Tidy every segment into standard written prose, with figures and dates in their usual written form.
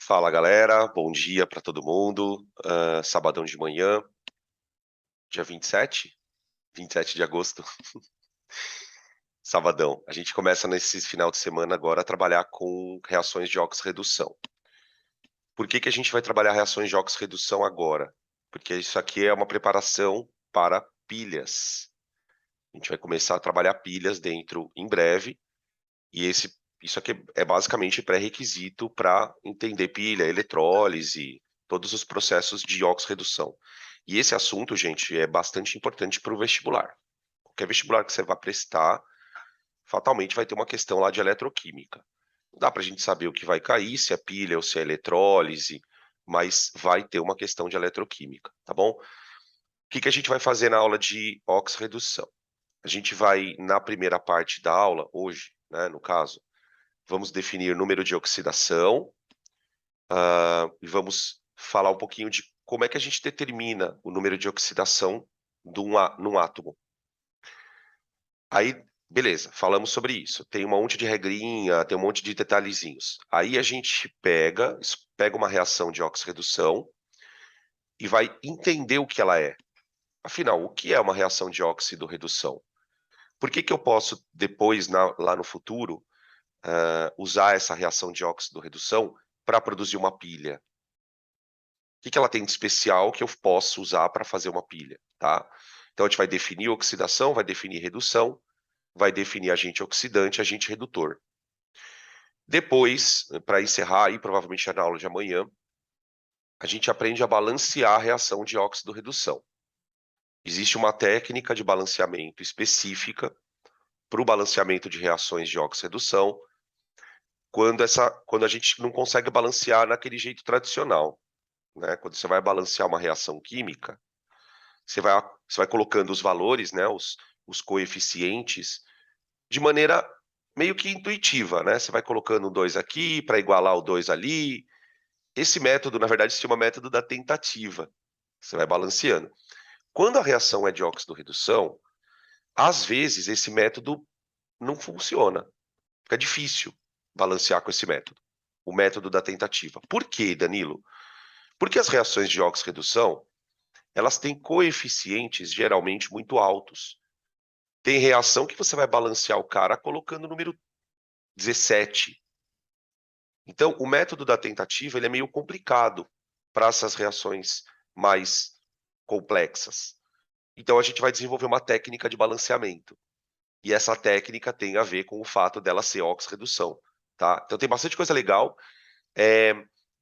Fala galera, bom dia para todo mundo. Sabadão de manhã, dia 27 de agosto, sabadão. A gente começa nesse final de semana agora a trabalhar com reações de oxirredução. Por que que a gente vai trabalhar reações de oxirredução agora? Porque isso aqui é uma preparação para pilhas. A gente vai começar a trabalhar pilhas dentro em breve, e isso aqui é basicamente pré-requisito para entender pilha, eletrólise, todos os processos de oxirredução. E esse assunto, gente, é bastante importante para o vestibular. Qualquer vestibular que você vá prestar, fatalmente vai ter uma questão lá de eletroquímica. Não dá para a gente saber o que vai cair, se é pilha ou se é eletrólise, mas vai ter uma questão de eletroquímica, tá bom? O que que a gente vai fazer na aula de oxirredução? A gente vai, na primeira parte da aula, hoje, né, no caso, vamos definir número de oxidação, e vamos falar um pouquinho de como é que a gente determina o número de oxidação num átomo. Aí, beleza, falamos sobre isso. Tem um monte de regrinha, tem um monte de detalhezinhos. Aí a gente pega uma reação de oxirredução e vai entender o que ela é. Afinal, o que é uma reação de óxido-redução? Por que que eu posso depois, lá no futuro, usar essa reação de óxido-redução para produzir uma pilha? O que que ela tem de especial que eu posso usar para fazer uma pilha, tá? Então a gente vai definir oxidação, vai definir redução, vai definir agente oxidante, agente redutor. Depois, para encerrar aí, provavelmente é na aula de amanhã, a gente aprende a balancear a reação de óxido-redução. Existe uma técnica de balanceamento específica para o balanceamento de reações de óxido-redução, quando a gente não consegue balancear naquele jeito tradicional, né? Quando você vai balancear uma reação química, você vai colocando os valores, né, os coeficientes, de maneira meio que intuitiva, né? Você vai colocando um 2 aqui para igualar o 2 ali. Esse método, na verdade, se chama método da tentativa. Você vai balanceando. Quando a reação é de óxido-redução, às vezes esse método não funciona. Fica difícil balancear com esse método, o método da tentativa. Por quê, Danilo? Porque as reações de óxido-redução, elas têm coeficientes geralmente muito altos. Tem reação que você vai balancear o cara colocando o número 17. Então, o método da tentativa ele é meio complicado para essas reações mais complexas. Então, a gente vai desenvolver uma técnica de balanceamento. E essa técnica tem a ver com o fato dela ser oxirredução, tá? Então, tem bastante coisa legal. É,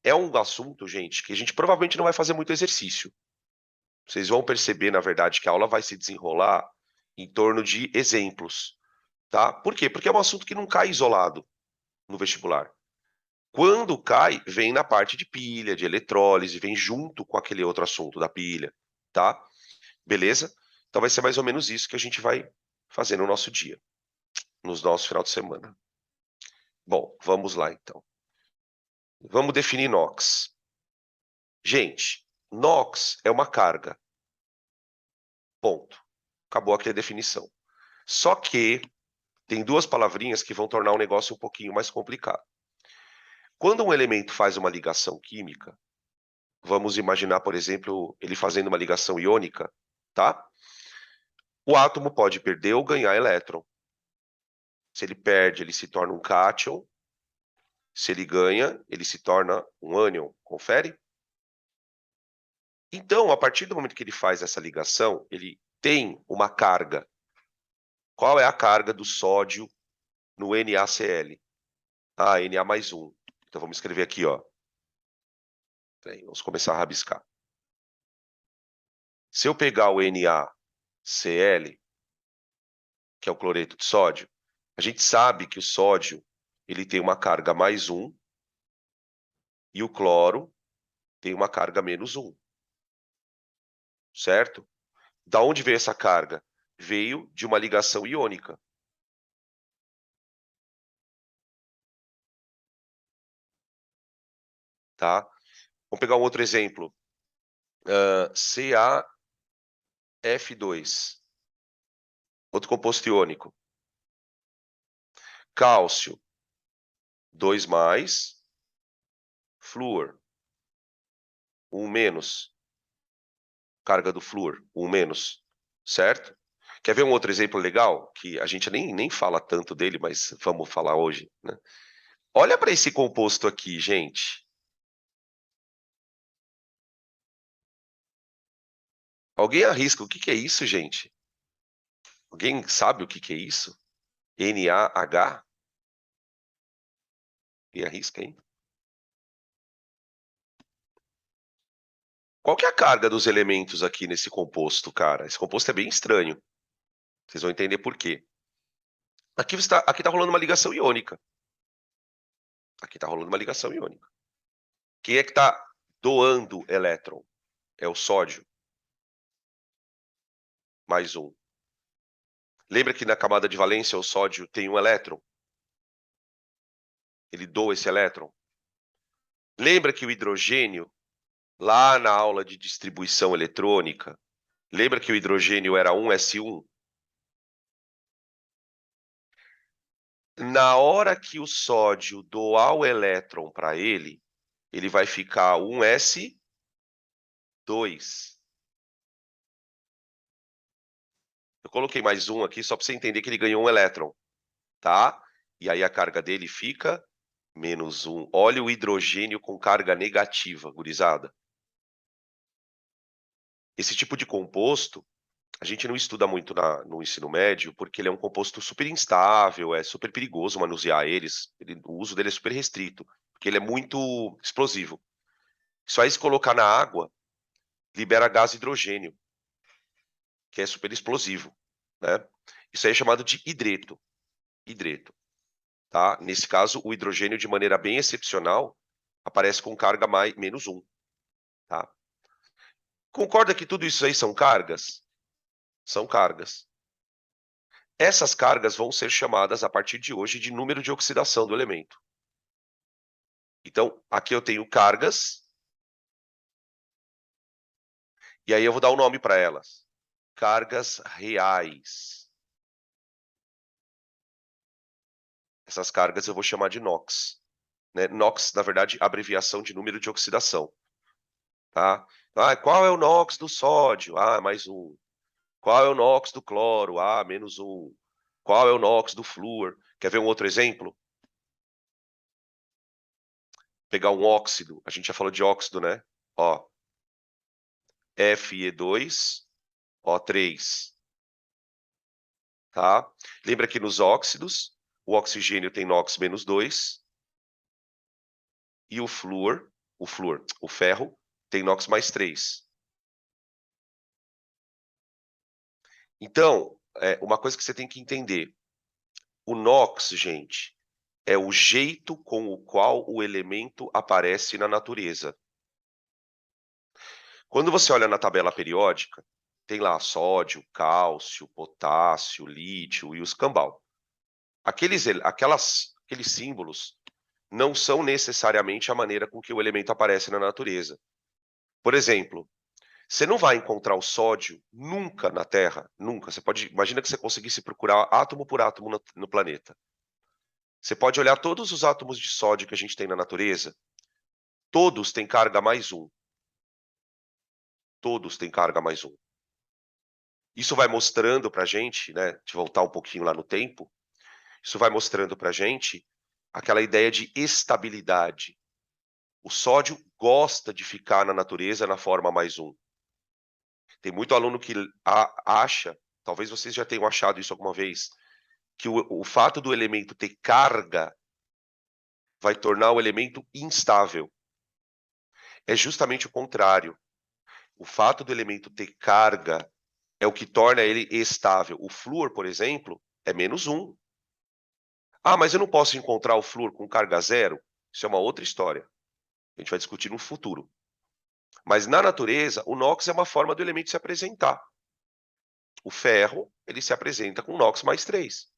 é um assunto, gente, que a gente provavelmente não vai fazer muito exercício. Vocês vão perceber, na verdade, que a aula vai se desenrolar em torno de exemplos, tá? Por quê? Porque é um assunto que não cai isolado no vestibular. Quando cai, vem na parte de pilha, de eletrólise, vem junto com aquele outro assunto da pilha, tá? Beleza? Então vai ser mais ou menos isso que a gente vai fazer no nosso dia, nos nossos final de semana. Bom, vamos lá então. Vamos definir NOx. Gente, NOx é uma carga. Ponto. Acabou aqui a definição. Só que tem duas palavrinhas que vão tornar o negócio um pouquinho mais complicado. Quando um elemento faz uma ligação química, vamos imaginar, por exemplo, ele fazendo uma ligação iônica, tá? O átomo pode perder ou ganhar elétron. Se ele perde, ele se torna um cátion. Se ele ganha, ele se torna um ânion. Confere? Então, a partir do momento que ele faz essa ligação, ele tem uma carga. Qual é a carga do sódio no NaCl? Ah, Na mais 1. Então, vamos escrever aqui, ó. Peraí, vamos começar a rabiscar. Se eu pegar o NaCl, que é o cloreto de sódio, a gente sabe que o sódio ele tem uma carga mais 1 e o cloro tem uma carga menos 1, certo? Da onde veio essa carga? Veio de uma ligação iônica. Tá? Vamos pegar um outro exemplo. CaF2, outro composto iônico. Cálcio, 2+, Flúor, 1-. Carga do flúor, 1-, certo? Quer ver um outro exemplo legal? Que a gente nem fala tanto dele, mas vamos falar hoje, né? Olha para esse composto aqui, gente. Alguém arrisca, o que que é isso, gente? Alguém sabe o que que é isso? NaH? Quem arrisca, hein? Qual que é a carga dos elementos aqui nesse composto, cara? Esse composto é bem estranho. Vocês vão entender por quê. Aqui tá rolando uma ligação iônica. Aqui tá rolando uma ligação iônica. Quem é que tá doando elétron? É o sódio. Mais um. Lembra que na camada de valência o sódio tem um elétron? Ele doa esse elétron. Lembra que o hidrogênio, lá na aula de distribuição eletrônica, lembra que o hidrogênio era 1s1? Na hora que o sódio doar o elétron para ele vai ficar 1s2. Eu coloquei mais um aqui só para você entender que ele ganhou um elétron, tá? E aí a carga dele fica -1. Olha o hidrogênio com carga negativa, gurizada. Esse tipo de composto, a gente não estuda muito no ensino médio, porque ele é um composto super instável, é super perigoso manusear o uso dele é super restrito, porque ele é muito explosivo. Só aí se colocar na água, libera gás hidrogênio, que é super explosivo, né? Isso aí é chamado de hidreto. Hidreto, tá? Nesse caso, o hidrogênio, de maneira bem excepcional, aparece com carga -1, tá? Concorda que tudo isso aí são cargas? São cargas. Essas cargas vão ser chamadas, a partir de hoje, de número de oxidação do elemento. Então, aqui eu tenho cargas, e aí eu vou dar um nome para elas. Cargas reais. Essas cargas eu vou chamar de NOx. Né? NOx, na verdade, abreviação de número de oxidação. Tá? Qual é o NOx do sódio? +1. Qual é o NOx do cloro? -1. Qual é o NOx do flúor? Quer ver um outro exemplo? Pegar um óxido. A gente já falou de óxido, né? Ó, Fe2O3. Tá? Lembra que nos óxidos, o oxigênio tem NOx -2 e o ferro, tem NOx +3. Então, uma coisa que você tem que entender, o NOx, gente, é o jeito com o qual o elemento aparece na natureza. Quando você olha na tabela periódica, tem lá sódio, cálcio, potássio, lítio e os cambal. Aqueles símbolos não são necessariamente a maneira com que o elemento aparece na natureza. Por exemplo, você não vai encontrar o sódio nunca na Terra, nunca. Imagina que você conseguisse procurar átomo por átomo no planeta. Você pode olhar todos os átomos de sódio que a gente tem na natureza, todos têm carga +1. Todos têm carga +1. Isso vai mostrando para a gente, né, de voltar um pouquinho lá no tempo, isso vai mostrando para a gente aquela ideia de estabilidade. O sódio gosta de ficar na natureza na forma +1. Tem muito aluno que acha, talvez vocês já tenham achado isso alguma vez, que o fato do elemento ter carga vai tornar o elemento instável. É justamente o contrário. O fato do elemento ter carga é o que torna ele estável. O flúor, por exemplo, é -1. Mas eu não posso encontrar o flúor com carga zero? Isso é uma outra história. A gente vai discutir no futuro. Mas na natureza, o NOx é uma forma do elemento se apresentar. O ferro, ele se apresenta com NOx +3.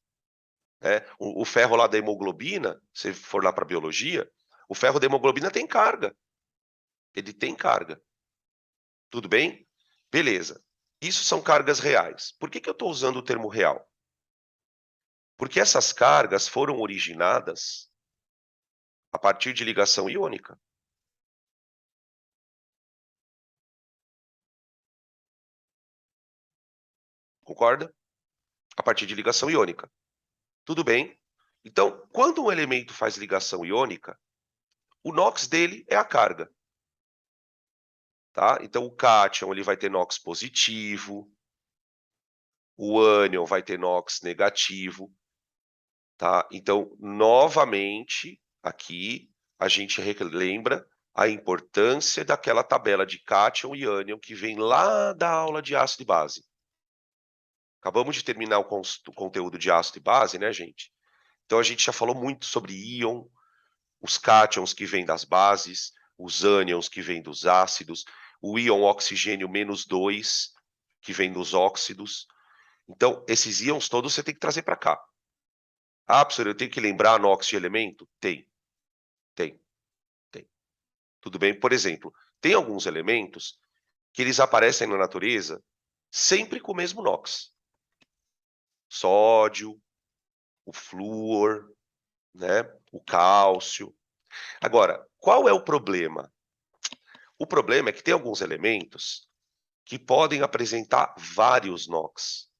Né? O ferro lá da hemoglobina, se for lá para a biologia, o ferro da hemoglobina tem carga. Ele tem carga. Tudo bem? Beleza. Isso são cargas reais. Por que eu estou usando o termo real? Porque essas cargas foram originadas a partir de ligação iônica. concorda? A partir de ligação iônica. Tudo bem? Então, quando um elemento faz ligação iônica, o NOx dele é a carga. Tá? Então, o cátion ele vai ter NOx positivo, o ânion vai ter NOx negativo. Tá? Então, novamente, aqui, a gente lembra a importância daquela tabela de cátion e ânion que vem lá da aula de ácido e base. Acabamos de terminar o conteúdo de ácido e base, né, gente? Então, a gente já falou muito sobre íon, os cátions que vêm das bases, os ânions que vêm dos ácidos, o íon oxigênio -2, que vem dos óxidos. Então, esses íons todos você tem que trazer para cá. Ah, professor, eu tenho que lembrar NOx de elemento? Tem. Tudo bem? Por exemplo, tem alguns elementos que eles aparecem na natureza sempre com o mesmo NOx. Sódio, o flúor, né? O cálcio. Agora, qual é o problema? O problema é que tem alguns elementos que podem apresentar vários NOx.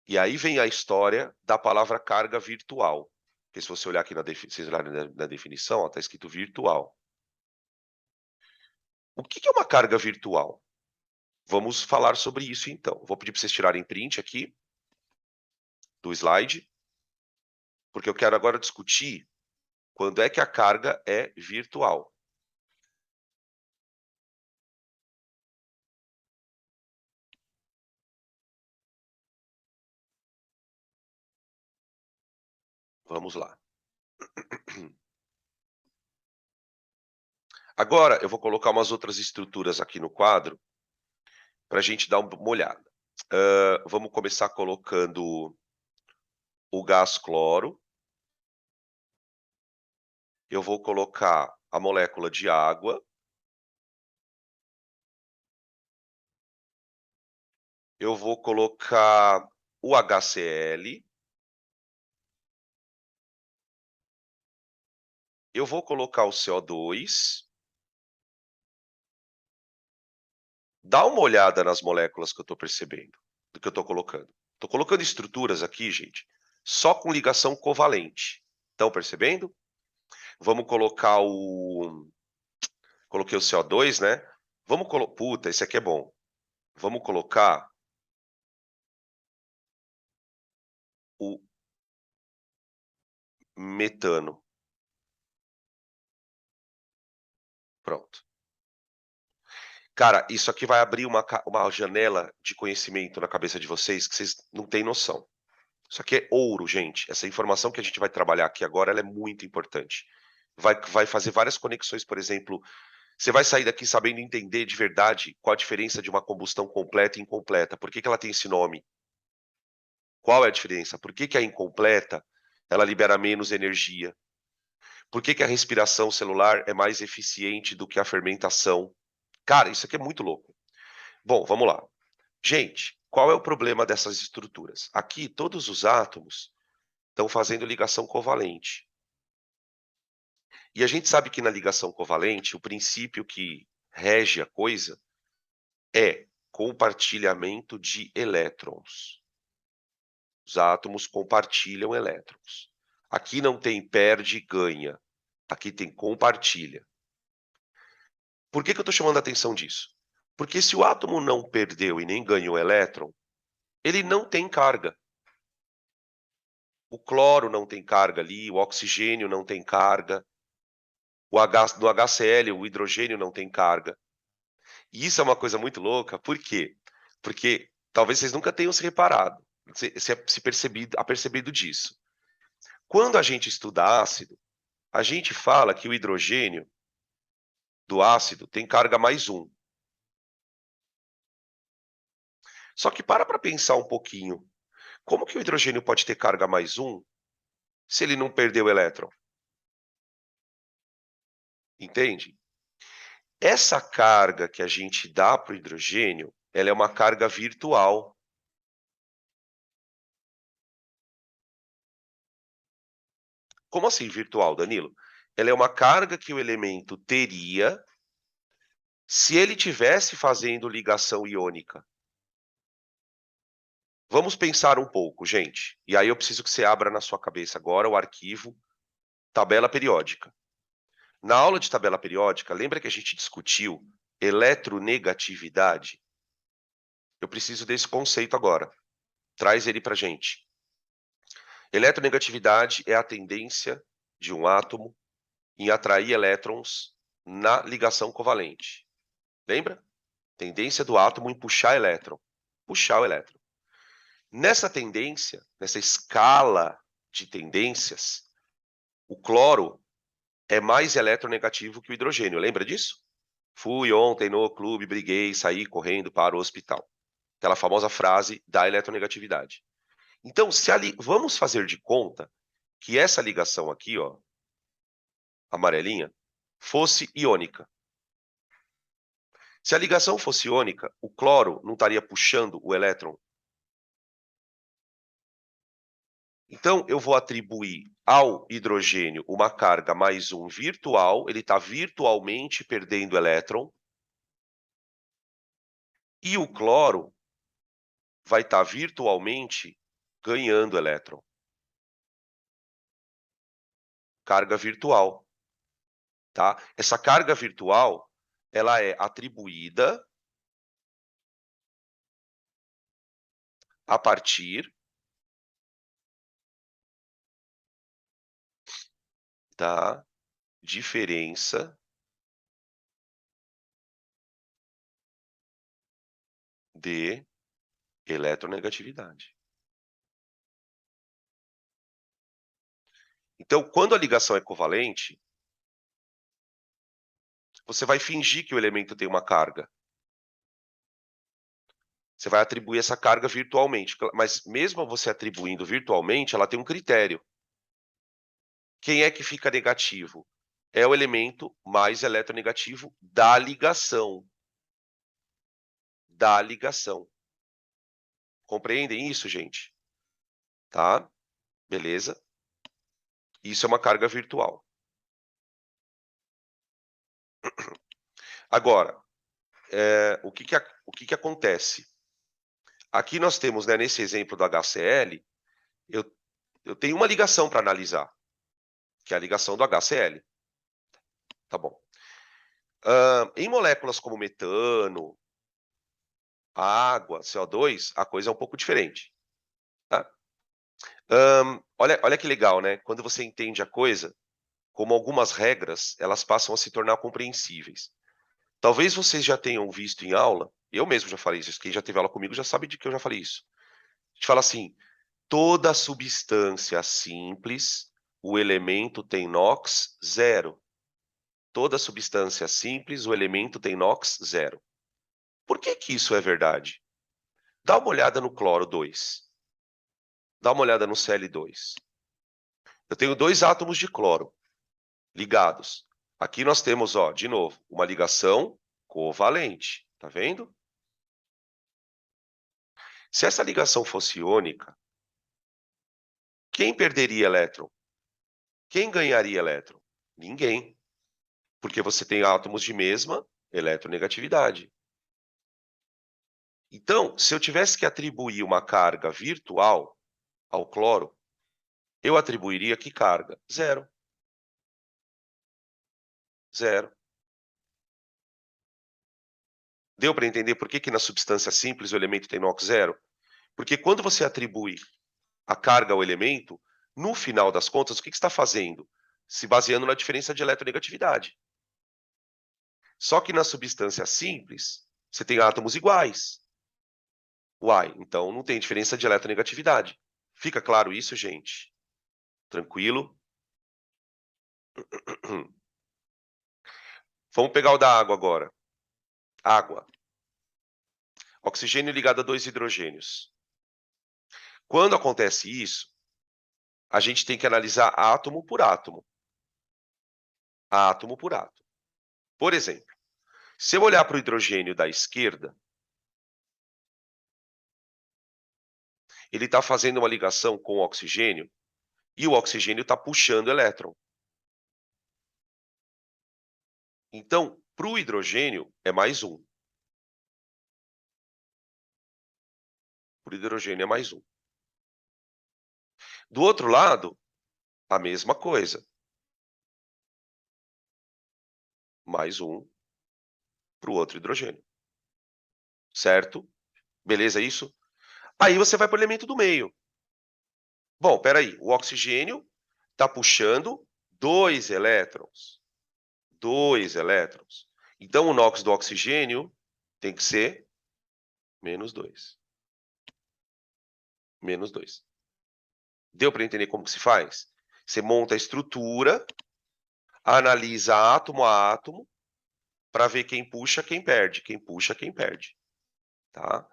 E aí vem a história da palavra carga virtual. Porque se você olhar aqui vocês olharem na definição, está escrito virtual. O que é uma carga virtual? Vamos falar sobre isso então. Vou pedir para vocês tirarem print aqui do slide, porque eu quero agora discutir quando é que a carga é virtual. Vamos lá. Agora eu vou colocar umas outras estruturas aqui no quadro para a gente dar uma olhada. Vamos começar colocando o gás cloro. Eu vou colocar a molécula de água. Eu vou colocar o HCl. Eu vou colocar o CO2. Dá uma olhada nas moléculas que eu estou percebendo, do que eu estou colocando. Estou colocando estruturas aqui, gente, só com ligação covalente. Estão percebendo? Vamos colocar o... Coloquei o CO2, né? Vamos colocar... Puta, esse aqui é bom. Vamos colocar o metano. Pronto. Cara, isso aqui vai abrir uma janela de conhecimento na cabeça de vocês que vocês não têm noção. Isso aqui é ouro, gente. Essa informação que a gente vai trabalhar aqui agora, ela é muito importante. Vai fazer várias conexões, por exemplo, você vai sair daqui sabendo entender de verdade qual a diferença de uma combustão completa e incompleta. Por que ela tem esse nome? Qual é a diferença? Por que a incompleta, ela libera menos energia? Por que a respiração celular é mais eficiente do que a fermentação? Cara, isso aqui é muito louco. Bom, vamos lá. Gente, qual é o problema dessas estruturas? Aqui, todos os átomos estão fazendo ligação covalente. E a gente sabe que na ligação covalente, o princípio que rege a coisa é compartilhamento de elétrons. Os átomos compartilham elétrons. Aqui não tem perde e ganha. Aqui tem compartilha. Por que eu estou chamando a atenção disso? Porque se o átomo não perdeu e nem ganhou elétron, ele não tem carga. O cloro não tem carga ali, o oxigênio não tem carga, no HCl o hidrogênio não tem carga. E isso é uma coisa muito louca, por quê? Porque talvez vocês nunca tenham se reparado, apercebido disso. Quando a gente estuda ácido, a gente fala que o hidrogênio do ácido tem carga +1. Só que para pensar um pouquinho, como que o hidrogênio pode ter carga +1 se ele não perdeu o elétron? Entende? Essa carga que a gente dá para o hidrogênio, ela é uma carga virtual. Como assim virtual, Danilo? Ela é uma carga que o elemento teria se ele tivesse fazendo ligação iônica. Vamos pensar um pouco, gente. E aí eu preciso que você abra na sua cabeça agora o arquivo tabela periódica. Na aula de tabela periódica, lembra que a gente discutiu eletronegatividade? Eu preciso desse conceito agora. Traz ele para gente. Eletronegatividade é a tendência de um átomo em atrair elétrons na ligação covalente. Lembra? Tendência do átomo em puxar elétron. Puxar o elétron. Nessa tendência, nessa escala de tendências, o cloro é mais eletronegativo que o hidrogênio. Lembra disso? Fui ontem no clube, briguei, saí correndo para o hospital. Aquela famosa frase da eletronegatividade. Então, vamos fazer de conta que essa ligação aqui, ó, amarelinha, fosse iônica. Se a ligação fosse iônica, o cloro não estaria puxando o elétron. Então, eu vou atribuir ao hidrogênio uma carga mais um virtual, ele está virtualmente perdendo elétron, e o cloro vai estar virtualmente ganhando elétron. Carga virtual, tá? Essa carga virtual, ela é atribuída a partir da diferença de eletronegatividade. Então, quando a ligação é covalente, você vai fingir que o elemento tem uma carga. Você vai atribuir essa carga virtualmente. Mas mesmo você atribuindo virtualmente, ela tem um critério. Quem é que fica negativo? É o elemento mais eletronegativo da ligação. Da ligação. Compreendem isso, gente? Tá? Beleza? Isso é uma carga virtual. Agora, o que acontece? Aqui nós temos, né, nesse exemplo do HCl, eu tenho uma ligação para analisar, que é a ligação do HCl. Tá bom. Em moléculas como metano, água, CO2, a coisa é um pouco diferente. Tá? Olha que legal, né? Quando você entende a coisa, como algumas regras, elas passam a se tornar compreensíveis. Talvez vocês já tenham visto em aula, eu mesmo já falei isso, quem já teve aula comigo já sabe de que eu já falei isso. A gente fala assim, toda substância simples, o elemento tem NOx zero. Toda substância simples, o elemento tem NOx zero. Por que que isso é verdade? Dá uma olhada no cloro 2. Dá uma olhada no Cl2. Eu tenho dois átomos de cloro ligados. Aqui nós temos, ó, de novo, uma ligação covalente. Tá vendo? Se essa ligação fosse iônica, quem perderia elétron? Quem ganharia elétron? Ninguém, porque você tem átomos de mesma eletronegatividade. Então, se eu tivesse que atribuir uma carga virtual ao cloro, eu atribuiria que carga? Zero. Zero. Deu para entender por que que na substância simples o elemento tem NOx zero? Porque quando você atribui a carga ao elemento, no final das contas, o que que está fazendo? Se baseando na diferença de eletronegatividade. Só que na substância simples, você tem átomos iguais. Uai, então não tem diferença de eletronegatividade. Fica claro isso, gente? Tranquilo? Vamos pegar o da água agora. Água. Oxigênio ligado a dois hidrogênios. Quando acontece isso, a gente tem que analisar átomo por átomo. Átomo por átomo. Por exemplo, se eu olhar para o hidrogênio da esquerda, ele está fazendo uma ligação com o oxigênio e o oxigênio está puxando elétron. Então, para o hidrogênio, é mais um. para o hidrogênio é mais 1. Do outro lado, a mesma coisa. Mais 1 para o outro hidrogênio. Certo? Beleza isso? Aí você vai para o elemento do meio. Bom, espera aí. O oxigênio está puxando 2 elétrons. 2 elétrons. Então, o NOx do oxigênio tem que ser menos 2. Menos 2. Deu para entender como que se faz? Você monta a estrutura, analisa átomo a átomo, para ver quem puxa, quem perde. Quem puxa, quem perde. Tá?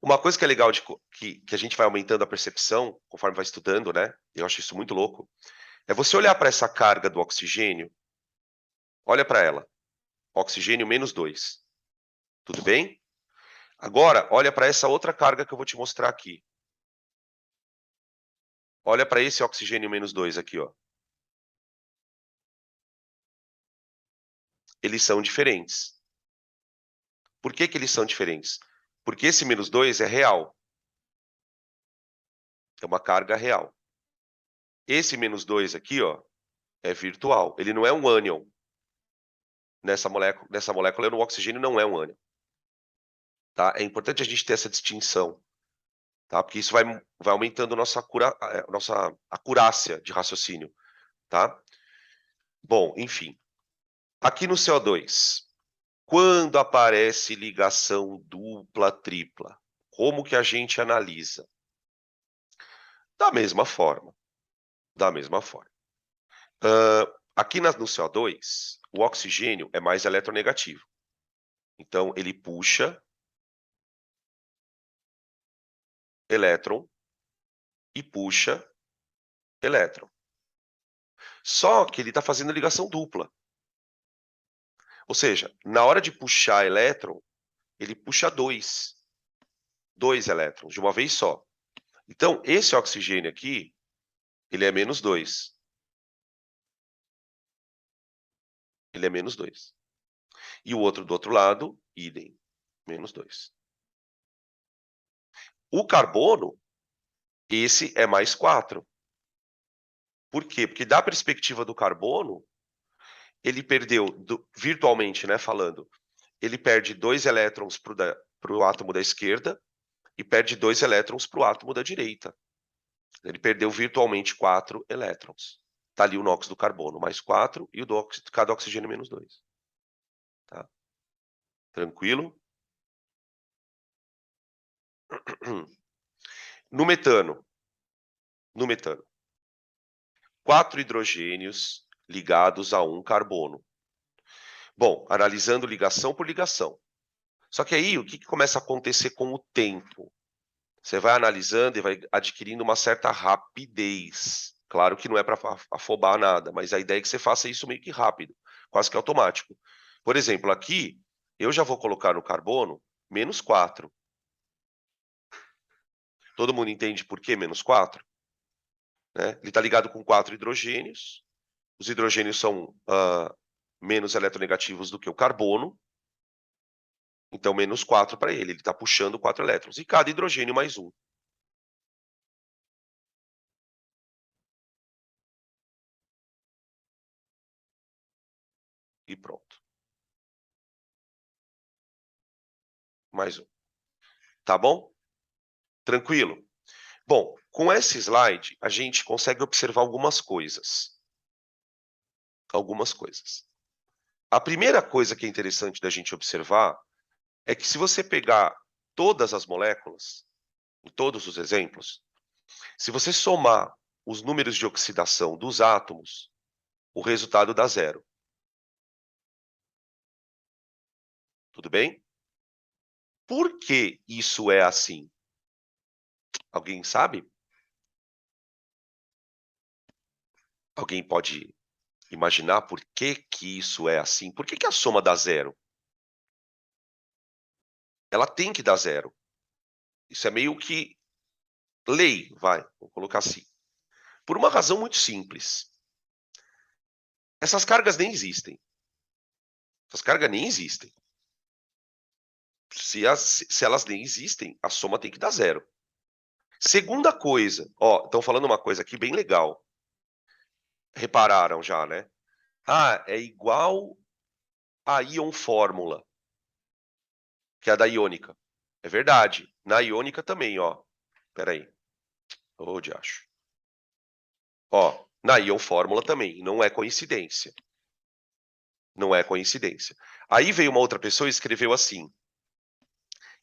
Uma coisa que é legal, que a gente vai aumentando a percepção, conforme vai estudando, né? Eu acho isso muito louco, é você olhar para essa carga do oxigênio, olha para ela. Oxigênio menos 2. Tudo bem? Agora, olha para essa outra carga que eu vou te mostrar aqui. Olha para esse oxigênio menos 2 aqui, ó. Eles são diferentes. Por que que eles são diferentes? Porque esse menos 2 é real. É uma carga real. Esse menos 2 aqui, ó, é virtual. Ele não é um ânion. Nessa molécula, o oxigênio não é um ânion. Tá? É importante a gente ter essa distinção. Tá? Porque isso vai aumentando nossa acurácia de raciocínio. Tá? Bom, enfim. Aqui no CO2, quando aparece ligação dupla, tripla, como que a gente analisa? Da mesma forma. Da mesma forma. Aqui no CO2, o oxigênio é mais eletronegativo. Então, ele puxa elétron e puxa elétron. Só que ele está fazendo ligação dupla. Ou seja, na hora de puxar elétron, ele puxa 2 elétrons de uma vez só. Então, esse oxigênio aqui, ele é menos 2. Ele é menos 2. E o outro do outro lado, idem, menos 2. O carbono, esse é mais 4. Por quê? Porque da perspectiva do carbono, ele perdeu, virtualmente, né, falando, ele perde 2 elétrons para o átomo da esquerda e perde 2 elétrons para o átomo da direita. Ele perdeu virtualmente 4 elétrons. Está ali o NOx do carbono, mais 4, e o cada oxigênio, menos 2. Tá? Tranquilo? No metano, 4 hidrogênios ligados a um carbono. Bom, analisando ligação por ligação. Só que aí, o que começa a acontecer com o tempo? Você vai analisando e vai adquirindo uma certa rapidez. Claro que não é para afobar nada, mas a ideia é que você faça isso meio que rápido, quase que automático. Por exemplo, aqui, eu já vou colocar no carbono menos 4. Todo mundo entende por que menos 4? Né? Ele está ligado com 4 hidrogênios. Os hidrogênios são menos eletronegativos do que o carbono. Então, menos 4 para ele. Ele está puxando 4 elétrons. E cada hidrogênio mais 1. E pronto. Mais 1. Tá bom? Tranquilo? Bom, com esse slide, a gente consegue observar algumas coisas. Algumas coisas. A primeira coisa que é interessante da gente observar é que se você pegar todas as moléculas, em todos os exemplos, se você somar os números de oxidação dos átomos, o resultado dá 0. Tudo bem? Por que isso é assim? Alguém sabe? Alguém pode imaginar por que que isso é assim? Por que que a soma dá 0? Ela tem que dar 0. Isso é meio que lei, vou colocar assim. Por uma razão muito simples. Essas cargas nem existem. Essas cargas nem existem. Se elas nem existem, a soma tem que dar 0. Segunda coisa, ó, estão falando uma coisa aqui bem legal. Repararam já, né? Ah, é igual a íon fórmula, que é a da iônica. É verdade. Na iônica também, ó. Espera aí. Ô, diacho. Ó, na íon fórmula também. Não é coincidência. Não é coincidência. Aí veio uma outra pessoa e escreveu assim,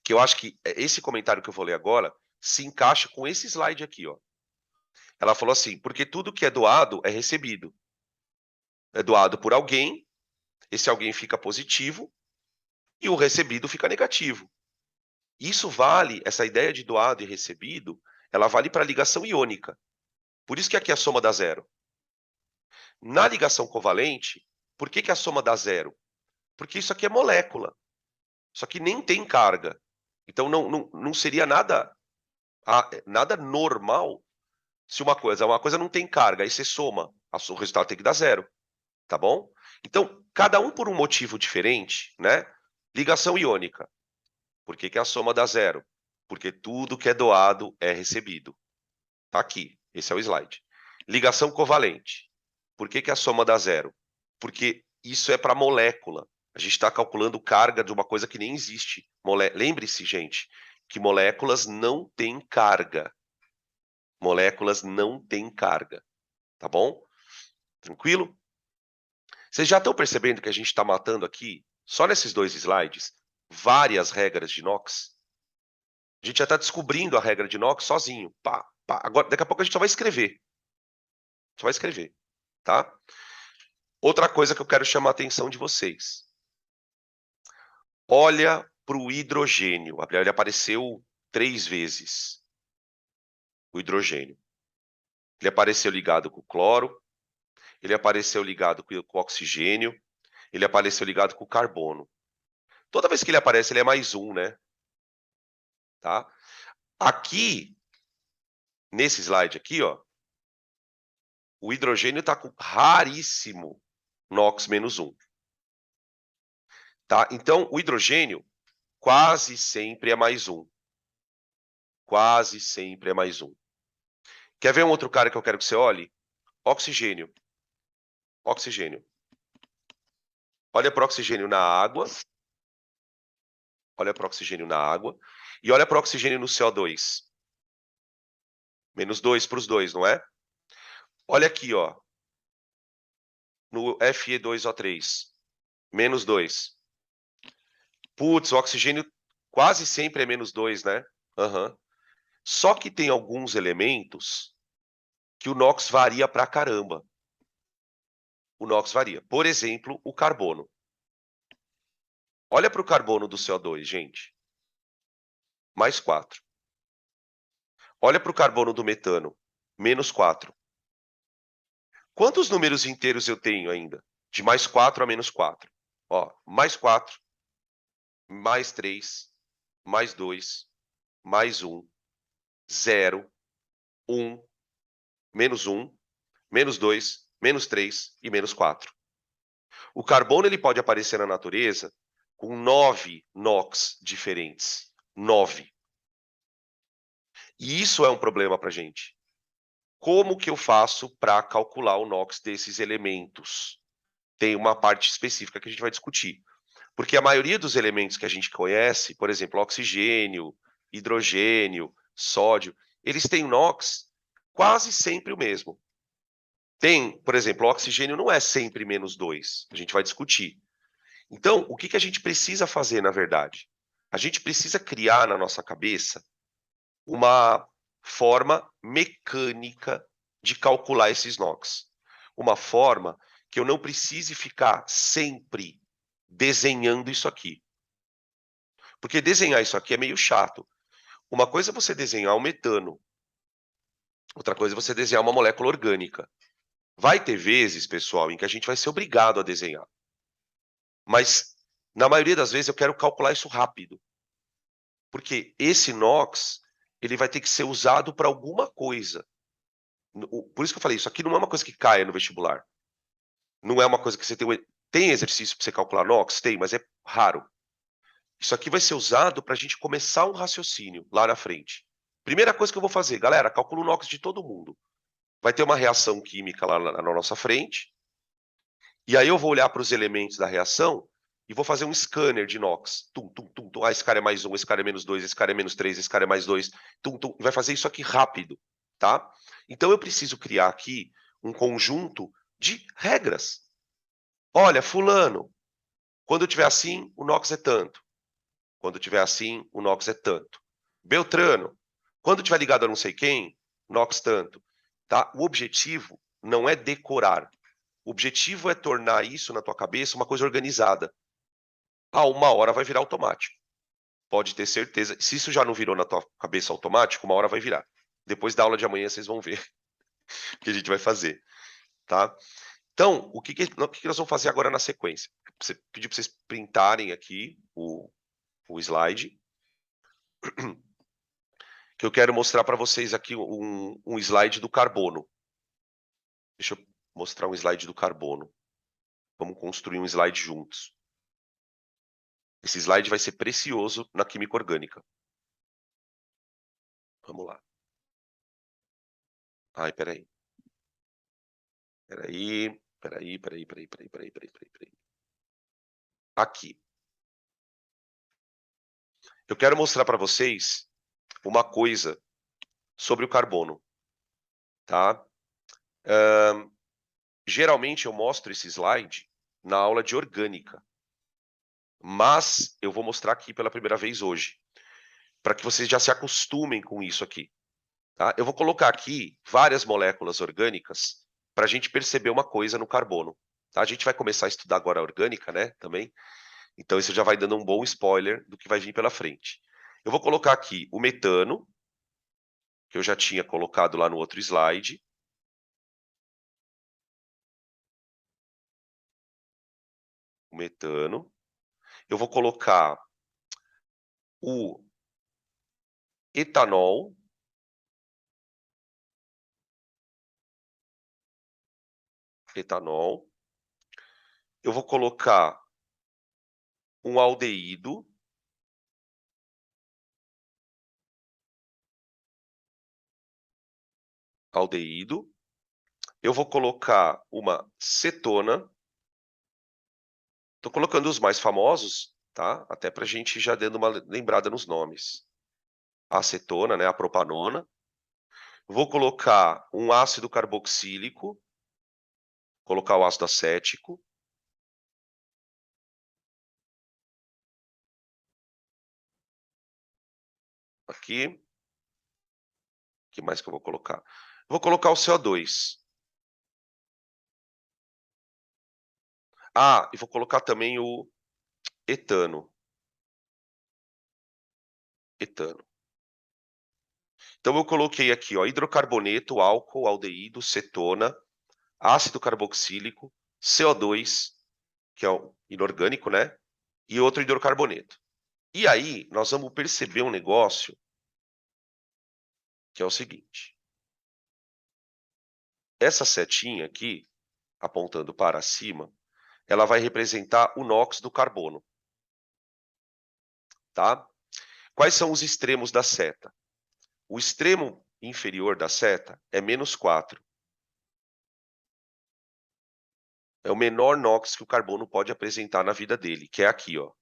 que eu acho que esse comentário que eu vou ler agora se encaixa com esse slide aqui, ó. Ela falou assim, porque tudo que é doado é recebido. É doado por alguém, esse alguém fica positivo e o recebido fica negativo. Isso vale, essa ideia de doado e recebido, ela vale para a ligação iônica. Por isso que aqui a soma dá zero. Na ligação covalente, por que a soma dá zero? Porque isso aqui é molécula. Isso aqui nem tem carga. Então não seria nada, nada normal se uma coisa não tem carga, aí você soma, o resultado tem que dar zero, tá bom? Então, cada um por um motivo diferente, né? Ligação iônica. Por que a soma dá zero? Porque tudo que é doado é recebido. Tá aqui, esse é o slide. Ligação covalente. Por que a soma dá zero? Porque isso é para molécula. A gente está calculando carga de uma coisa que nem existe. Lembre-se, gente, que moléculas não têm carga. Moléculas não têm carga, tá bom? Tranquilo? Vocês já estão percebendo que a gente está matando aqui, só nesses dois slides, várias regras de Knox? A gente já está descobrindo a regra de Knox sozinho. Pá, pá. Agora, daqui a pouco a gente só vai escrever. Só vai escrever, tá? Outra coisa que eu quero chamar a atenção de vocês. Olha para o hidrogênio. Ele apareceu 3 vezes. O hidrogênio. Ele apareceu ligado com o cloro, ele apareceu ligado com o oxigênio, ele apareceu ligado com o carbono. Toda vez que ele aparece, ele é mais um, né? Tá? Aqui, nesse slide aqui, ó, o hidrogênio está com raríssimo NOx menos 1. Tá? Então, o hidrogênio quase sempre é mais um. Quase sempre é mais um. Quer ver um outro cara que eu quero que você olhe? Oxigênio. Oxigênio. Olha para o oxigênio na água. Olha para o oxigênio na água. E olha para o oxigênio no CO2. Menos 2 para os dois, não é? Olha aqui, ó. No Fe2O3. Menos 2. Putz, o oxigênio quase sempre é menos 2, né? Uhum. Só que tem alguns elementos que o NOx varia pra caramba. O NOx varia. Por exemplo, o carbono. Olha para o carbono do CO2, gente. Mais 4. Olha para o carbono do metano. Menos 4. Quantos números inteiros eu tenho ainda? De mais 4 a menos 4. Ó, mais 4, mais 3, mais 2, mais 1, 0, 1, menos 1, menos 2, menos 3 e menos 4. O carbono ele pode aparecer na natureza com 9 NOx diferentes. 9. E isso é um problema para a gente. Como que eu faço para calcular o NOx desses elementos? Tem uma parte específica que a gente vai discutir. Porque a maioria dos elementos que a gente conhece, por exemplo, oxigênio, hidrogênio, sódio, eles têm NOx quase sempre o mesmo. Tem, por exemplo, o oxigênio não é sempre menos 2. A gente vai discutir. Então, o que a gente precisa fazer, na verdade? A gente precisa criar na nossa cabeça uma forma mecânica de calcular esses NOx. Uma forma que eu não precise ficar sempre desenhando isso aqui. Porque desenhar isso aqui é meio chato. Uma coisa é você desenhar o metano, outra coisa é você desenhar uma molécula orgânica. Vai ter vezes, pessoal, em que a gente vai ser obrigado a desenhar. Mas, na maioria das vezes, eu quero calcular isso rápido. Porque esse NOx, ele vai ter que ser usado para alguma coisa. Por isso que eu falei, isso aqui não é uma coisa que caia no vestibular. Não é uma coisa que você tem... Tem exercício para você calcular NOx? Tem, mas é raro. Isso aqui vai ser usado para a gente começar um raciocínio lá na frente. Primeira coisa que eu vou fazer, galera, calcula o NOx de todo mundo. Vai ter uma reação química lá na nossa frente, e aí eu vou olhar para os elementos da reação e vou fazer um scanner de NOx. Tum, tum, tum, tum. Ah, esse cara é mais 1, esse cara é menos 2, esse cara é menos 3, esse cara é mais 2. Tum, tum. E vai fazer isso aqui rápido, tá? Então eu preciso criar aqui um conjunto de regras. Olha, fulano, quando eu tiver assim, o NOx é tanto. Quando tiver assim, o NOx é tanto. Beltrano, quando tiver ligado a não sei quem, NOx tanto. Tá? O objetivo não é decorar. O objetivo é tornar isso na tua cabeça uma coisa organizada. Ah, uma hora vai virar automático. Pode ter certeza. Se isso já não virou na tua cabeça automático, uma hora vai virar. Depois da aula de amanhã vocês vão ver o que a gente vai fazer, tá? Então, o que nós vamos fazer agora na sequência? Pedir para vocês printarem aqui o slide, que eu quero mostrar para vocês aqui um slide do carbono. Deixa eu mostrar um slide do carbono. Vamos construir um slide juntos. Esse slide vai ser precioso na química orgânica. Vamos lá. Ai, peraí. Peraí. Aqui. Eu quero mostrar para vocês uma coisa sobre o carbono, tá? Geralmente eu mostro esse slide na aula de orgânica, mas eu vou mostrar aqui pela primeira vez hoje, para que vocês já se acostumem com isso aqui. Tá? Eu vou colocar aqui várias moléculas orgânicas para a gente perceber uma coisa no carbono. Tá? A gente vai começar a estudar agora a orgânica, né, também. Então isso já vai dando um bom spoiler do que vai vir pela frente. Eu vou colocar aqui o metano, que eu já tinha colocado lá no outro slide. O metano. Eu vou colocar o etanol. Etanol. Eu vou colocar um aldeído. Aldeído. Eu vou colocar uma cetona. Estou colocando os mais famosos, tá? Até para a gente já dando uma lembrada nos nomes. A acetona, né? A propanona. Vou colocar um ácido carboxílico. Colocar o ácido acético. Aqui. O que mais que eu vou colocar? Vou colocar o CO2. Ah, e vou colocar também o etano. Etano. Então eu coloquei aqui, ó, hidrocarboneto, álcool, aldeído, cetona, ácido carboxílico, CO2, que é o inorgânico, né? E outro hidrocarboneto. E aí, nós vamos perceber um negócio que é o seguinte. Essa setinha aqui, apontando para cima, ela vai representar o NOx do carbono. Tá? Quais são os extremos da seta? O extremo inferior da seta é -4. É o menor NOx que o carbono pode apresentar na vida dele, que é aqui, ó.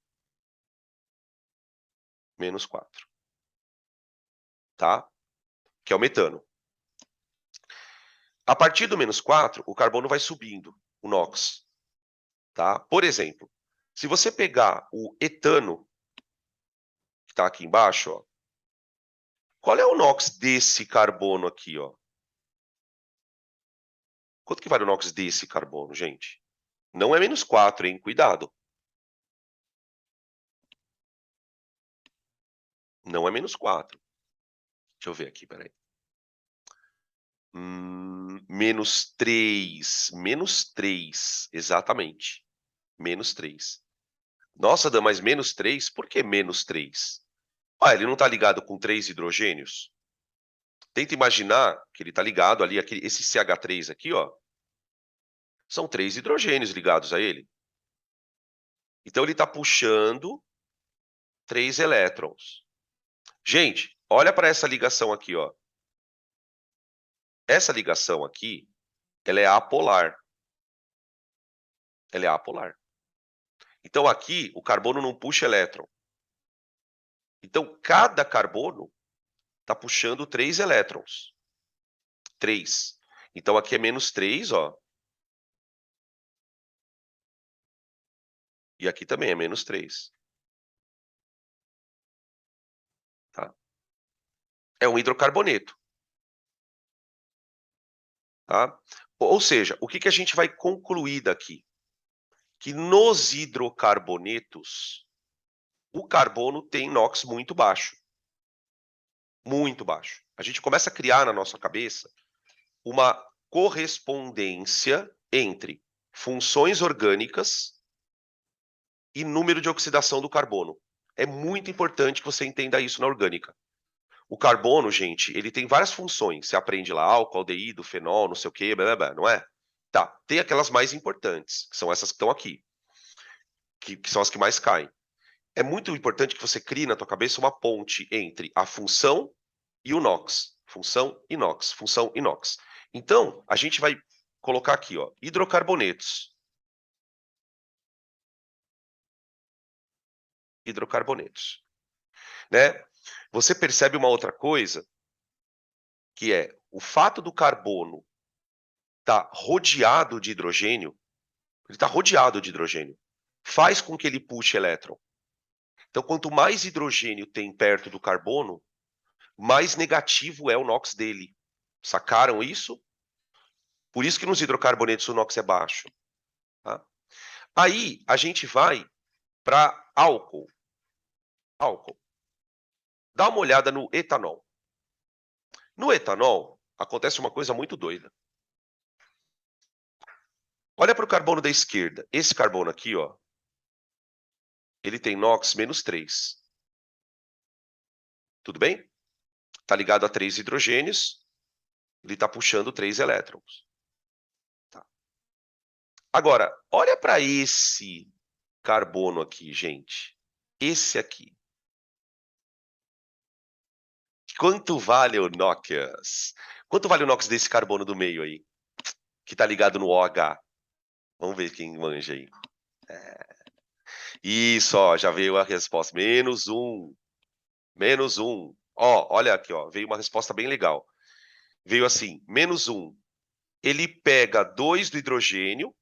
-4. Tá? Que é o metano. A partir do -4, o carbono vai subindo, o NOx. Tá? Por exemplo, se você pegar o etano, que está aqui embaixo, ó, qual é o NOx desse carbono aqui, ó? Quanto que vale o NOx desse carbono, gente? Não é -4, hein? Cuidado. Não é -4. Deixa eu ver aqui, peraí. -3. -3, exatamente. -3. Nossa, Dan, mas -3? Por que -3? Ah, ele não está ligado com 3 hidrogênios? Tenta imaginar que ele está ligado ali, esse CH3 aqui, ó. São 3 hidrogênios ligados a ele. Então ele está puxando 3 elétrons. Gente, olha para essa ligação aqui, ó. Essa ligação aqui, ela é apolar. Ela é apolar. Então, aqui, o carbono não puxa elétron. Então, cada carbono está puxando 3 elétrons. 3. Então, aqui é -3, ó. E aqui também é -3. Tá? É um hidrocarboneto. Tá? Ou seja, o que a gente vai concluir daqui? Que nos hidrocarbonetos, o carbono tem NOx muito baixo. Muito baixo. A gente começa a criar na nossa cabeça uma correspondência entre funções orgânicas e número de oxidação do carbono. É muito importante que você entenda isso na orgânica. O carbono, gente, ele tem várias funções. Você aprende lá, álcool, aldeído, fenol, não sei o quê, blá, blá, blá, não é? Tá, tem aquelas mais importantes, que são essas que estão aqui, que são as que mais caem. É muito importante que você crie na tua cabeça uma ponte entre a função e o NOx. Função e NOx, função e NOx. Então, a gente vai colocar aqui, ó, hidrocarbonetos. Hidrocarbonetos, né? Você percebe uma outra coisa, que é o fato do carbono estar rodeado de hidrogênio, ele está rodeado de hidrogênio, faz com que ele puxe elétron. Então, quanto mais hidrogênio tem perto do carbono, mais negativo é o NOx dele. Sacaram isso? Por isso que nos hidrocarbonetos o NOx é baixo. Tá? Aí, a gente vai para álcool. Álcool. Dá uma olhada no etanol. No etanol, acontece uma coisa muito doida. Olha para o carbono da esquerda. Esse carbono aqui, ó, ele tem NOx -3. Tudo bem? Está ligado a 3 hidrogênios, ele está puxando 3 elétrons. Tá. Agora, olha para esse carbono aqui, gente. Esse aqui. Quanto vale o NOx? Quanto vale o NOx desse carbono do meio aí? Que está ligado no OH. Vamos ver quem manja aí. Isso, ó, já veio a resposta. -1. -1. Ó, olha aqui, ó, veio uma resposta bem legal. Veio assim, -1. Ele pega 2 do hidrogênio,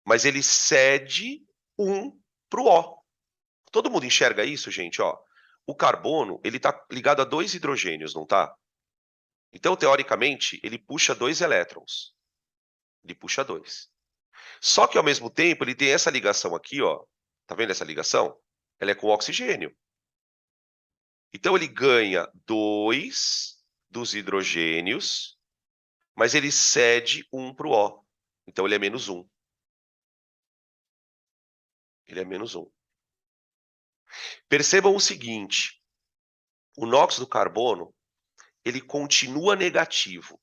mas ele cede 1 para o O. Todo mundo enxerga isso, gente? Ó, o carbono, ele está ligado a 2 hidrogênios, não está? Então, teoricamente, ele puxa 2 elétrons. Ele puxa 2. Só que, ao mesmo tempo, ele tem essa ligação aqui, ó. Tá vendo essa ligação? Ela é com oxigênio. Então, ele ganha 2 dos hidrogênios, mas ele cede 1 para o O. Então, ele é -1. Ele é -1. Percebam o seguinte, o NOx do carbono, ele continua negativo,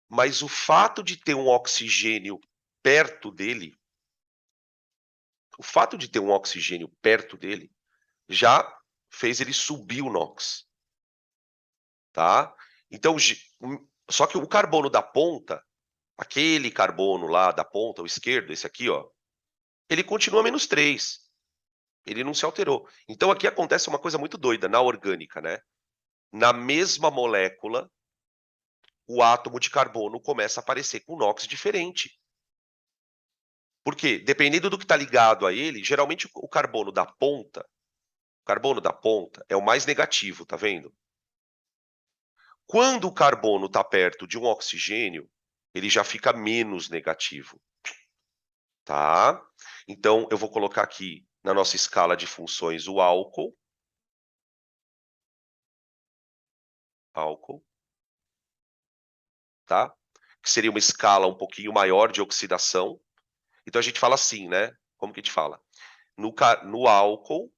mas o fato de ter um oxigênio perto dele, já fez ele subir o NOx, tá? Então, só que o carbono da ponta, aquele carbono lá da ponta, o esquerdo, esse aqui, ó, ele continua -3. Ele não se alterou. Então, aqui acontece uma coisa muito doida na orgânica, né? Na mesma molécula, o átomo de carbono começa a aparecer com NOx diferente. Por quê? Dependendo do que está ligado a ele, geralmente o carbono da ponta é o mais negativo, tá vendo? Quando o carbono está perto de um oxigênio, ele já fica menos negativo, tá? Então, eu vou colocar aqui na nossa escala de funções o álcool, tá? Que seria uma escala um pouquinho maior de oxidação. Então, a gente fala assim, né? Como que a gente fala? No álcool,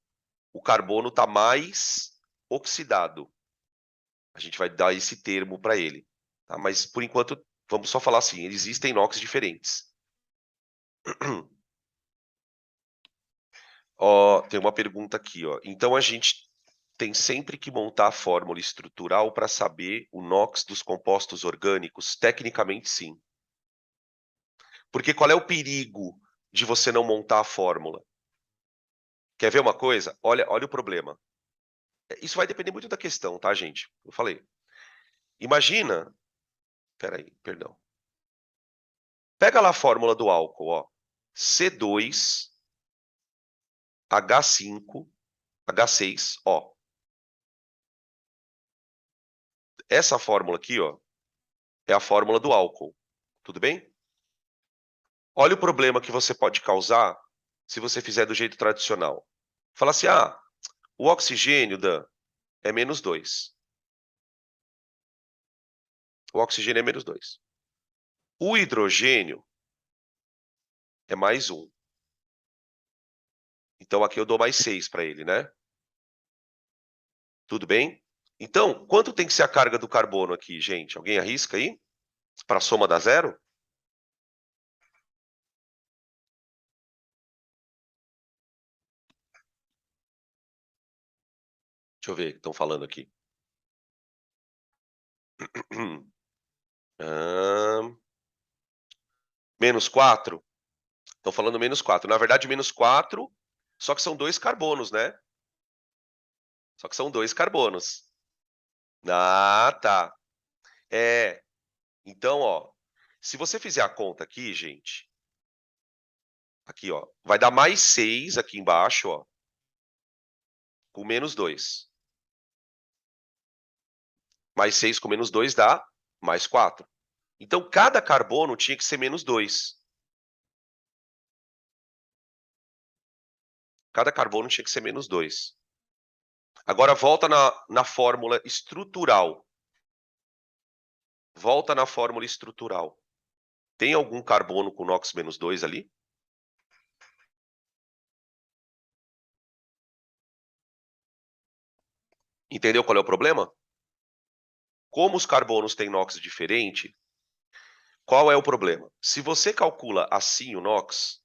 o carbono está mais oxidado. A gente vai dar esse termo para ele. Tá? Mas, por enquanto, vamos só falar assim, existem NOx diferentes. Ó, tem uma pergunta aqui, ó. Então a gente tem sempre que montar a fórmula estrutural para saber o NOx dos compostos orgânicos? Tecnicamente, sim. Porque qual é o perigo de você não montar a fórmula? Quer ver uma coisa? Olha o problema. Isso vai depender muito da questão, tá, gente? Eu falei. Imagina. Peraí, perdão. Pega lá a fórmula do álcool, ó. C2, H5, H6, ó. Essa fórmula aqui, ó, é a fórmula do álcool. Tudo bem? Olha o problema que você pode causar se você fizer do jeito tradicional. Fala assim, o oxigênio, Dan, é -2. O oxigênio é -2. O hidrogênio é +1. Então aqui eu dou +6 para ele, né? Tudo bem? Então, quanto tem que ser a carga do carbono aqui, gente? Alguém arrisca aí? Para a soma dar zero? Deixa eu ver o que estão falando aqui. -4? Estão falando -4. Na verdade, -4, só que são 2 carbonos, né? Só que são 2 carbonos. Ah, tá. É. Então, ó, se você fizer a conta aqui, gente, aqui, ó, vai dar +6 aqui embaixo, ó, com -2. +6 com -2 dá +4. Então, cada carbono tinha que ser -2. Cada carbono tinha que ser -2. Agora volta na fórmula estrutural. Volta na fórmula estrutural. Tem algum carbono com NOx -2 ali? Entendeu qual é o problema? Como os carbonos têm NOx diferente, qual é o problema? Se você calcula assim o NOx,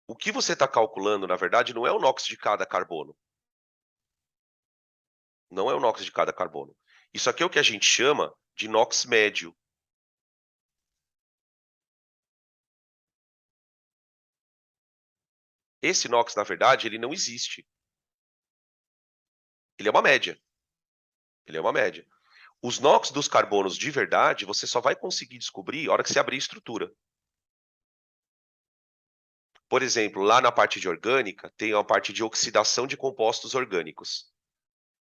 o que você está calculando, na verdade, não é o NOx de cada carbono. Não é o NOx de cada carbono. Isso aqui é o que a gente chama de NOx médio. Esse NOx, na verdade, ele não existe. Ele é uma média. Ele é uma média. Os NOx dos carbonos de verdade, você só vai conseguir descobrir na hora que você abrir a estrutura. Por exemplo, lá na parte de orgânica, tem a parte de oxidação de compostos orgânicos.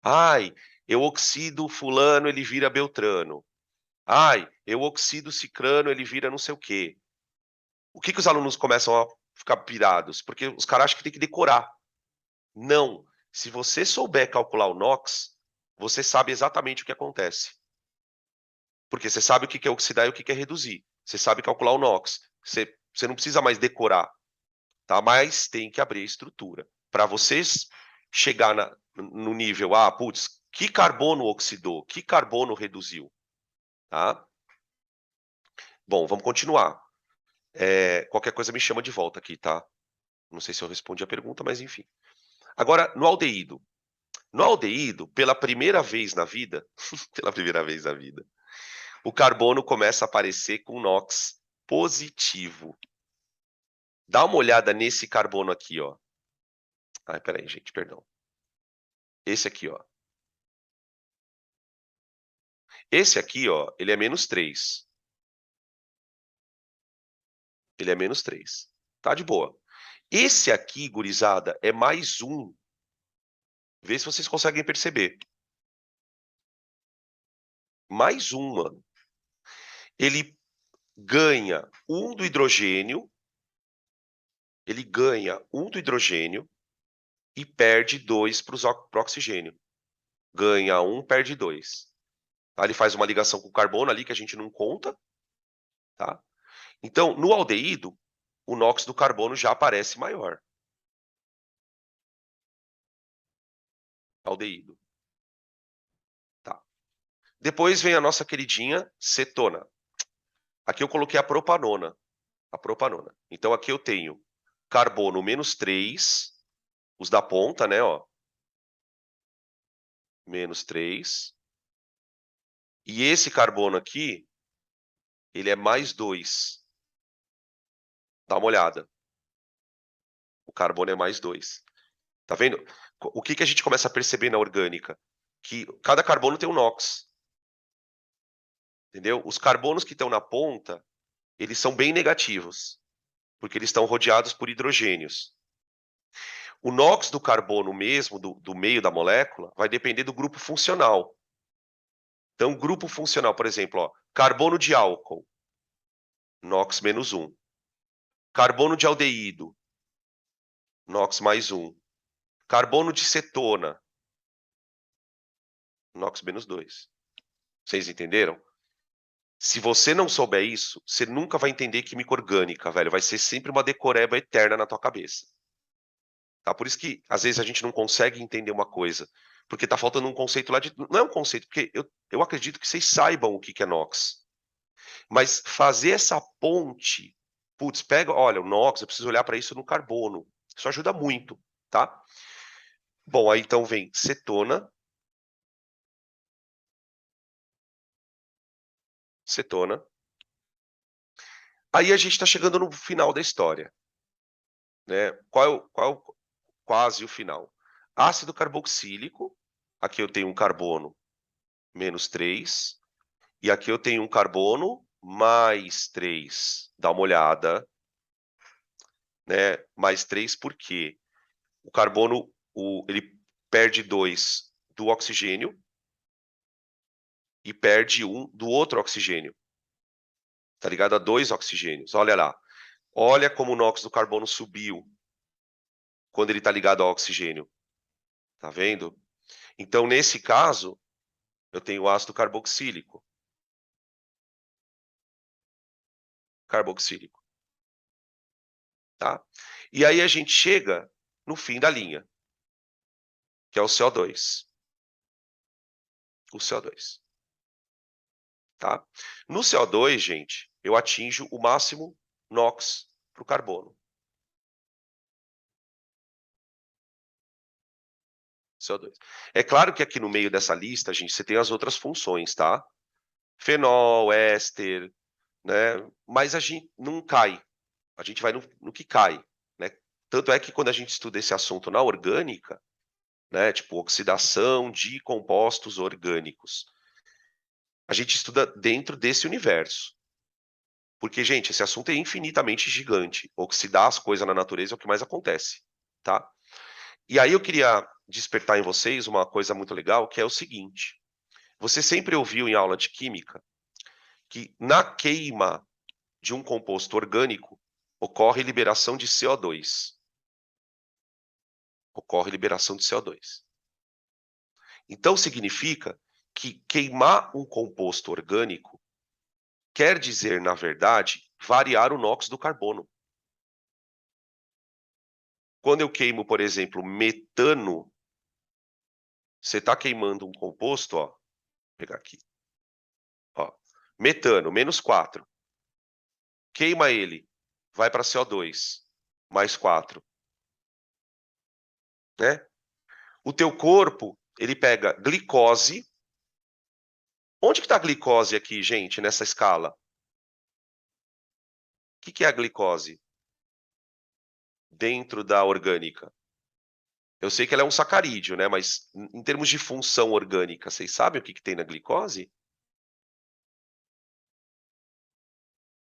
Ai, eu oxido fulano, ele vira beltrano. Ai, eu oxido cicrano, ele vira não sei o quê. O que os alunos começam a ficar pirados? Porque os caras acham que tem que decorar. Não. Se você souber calcular o NOx, você sabe exatamente o que acontece. Porque você sabe o que é oxidar e o que é reduzir. Você sabe calcular o NOx. Você não precisa mais decorar, tá? Mas tem que abrir a estrutura. Para vocês chegar no nível, putz, que carbono oxidou? Que carbono reduziu? Tá? Bom, vamos continuar. Qualquer coisa me chama de volta aqui, tá? Não sei se eu respondi a pergunta, mas enfim. Agora, no aldeído. No aldeído, pela primeira vez na vida, pela primeira vez na vida, o carbono começa a aparecer com NOx positivo. Dá uma olhada nesse carbono aqui, ó. Ai, peraí, gente, perdão. Esse aqui, ó. Esse aqui, ó, ele é -3. Ele é -3. Tá de boa. Esse aqui, gurizada, é +1. Vê se vocês conseguem perceber. +1, mano. Ele ganha 1 do hidrogênio. Ele ganha 1 do hidrogênio e perde 2 para o oxigênio. Ganha 1, perde 2. Tá? Ele faz uma ligação com o carbono ali que a gente não conta. Tá? Então, no aldeído, o NOx do carbono já aparece maior. Aldeído. Tá. Depois vem a nossa queridinha cetona. Aqui eu coloquei a propanona. a propanona. Então, aqui eu tenho carbono -3, os da ponta, né, ó. -3. E esse carbono aqui, ele é +2. Dá uma olhada. O carbono é +2. Tá vendo? O que a gente começa a perceber na orgânica? Que cada carbono tem um NOx. Entendeu? Os carbonos que estão na ponta, eles são bem negativos, porque eles estão rodeados por hidrogênios. O NOx do carbono mesmo, do meio da molécula, vai depender do grupo funcional. Então, grupo funcional, por exemplo, ó, carbono de álcool, NOx -1. Carbono de aldeído, NOx +1. Carbono de cetona, NOx -2. Vocês entenderam? Se você não souber isso, você nunca vai entender química orgânica, velho. Vai ser sempre uma decoreba eterna na tua cabeça. Tá? Por isso que, às vezes, a gente não consegue entender uma coisa. Porque tá faltando um conceito lá de... Não é um conceito, porque eu acredito que vocês saibam o que é NOx. Mas fazer essa ponte... Putz, pega... Olha, o NOx, eu preciso olhar para isso no carbono. Isso ajuda muito, tá? Bom, aí então vem cetona. Cetona. Aí a gente está chegando no final da história, né? Quase o final? Ácido carboxílico, aqui eu tenho um carbono -3, e aqui eu tenho um carbono +3. Dá uma olhada, né? +3 por quê? O carbono, ele perde 2 do oxigênio e perde 1 do outro oxigênio. Tá ligado a 2 oxigênios. Olha lá. Olha como o NOx do carbono subiu quando ele está ligado ao oxigênio. Tá vendo? Então, nesse caso, eu tenho ácido carboxílico. Carboxílico. Tá? E aí a gente chega no fim da linha, que é o CO2. O CO2. Tá? No CO2, gente, eu atinjo o máximo NOx para o carbono. CO2. É claro que aqui no meio dessa lista, gente, você tem as outras funções, tá? Fenol, éster, né? Mas a gente não cai. A gente vai no que cai, né? Tanto é que quando a gente estuda esse assunto na orgânica, né, tipo oxidação de compostos orgânicos, a gente estuda dentro desse universo. Porque, gente, esse assunto é infinitamente gigante. Oxidar as coisas na natureza é o que mais acontece, tá? E aí eu queria despertar em vocês uma coisa muito legal, que é o seguinte. Você sempre ouviu em aula de química que na queima de um composto orgânico ocorre liberação de CO2. Ocorre liberação de CO2. Então significa que queimar um composto orgânico quer dizer, na verdade, variar o NOx do carbono. Quando eu queimo, por exemplo, metano, você está queimando um composto, ó, vou pegar aqui, ó, metano, -4. Queima ele, vai para CO2, +4, né? O teu corpo, ele pega glicose. Onde que está a glicose aqui, gente, nessa escala? O que é a glicose dentro da orgânica? Eu sei que ela é um sacarídeo, né? Mas em termos de função orgânica, vocês sabem o que tem na glicose?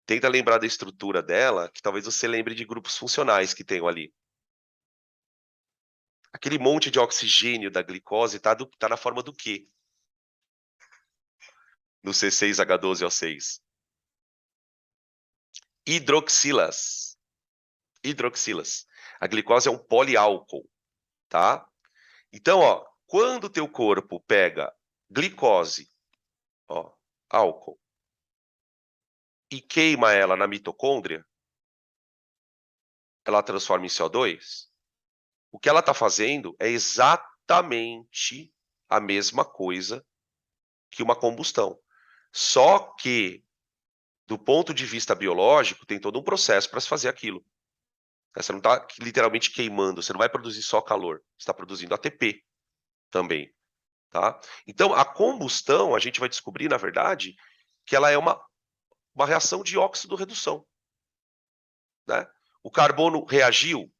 Tenta lembrar da estrutura dela, que talvez você lembre de grupos funcionais que tem ali. Aquele monte de oxigênio da glicose tá na forma do quê? No C6H12O6. Hidroxilas. Hidroxilas. A glicose é um poliálcool, tá? Então, ó, quando o teu corpo pega glicose, ó, álcool, e queima ela na mitocôndria, ela transforma em CO2. O que ela está fazendo é exatamente a mesma coisa que uma combustão. Só que do ponto de vista biológico, tem todo um processo para se fazer aquilo. Você não está literalmente queimando, você não vai produzir só calor, você está produzindo ATP também, tá? Então, a combustão, a gente vai descobrir, na verdade, que ela é uma reação de óxido-redução, né? O carbono reagiu,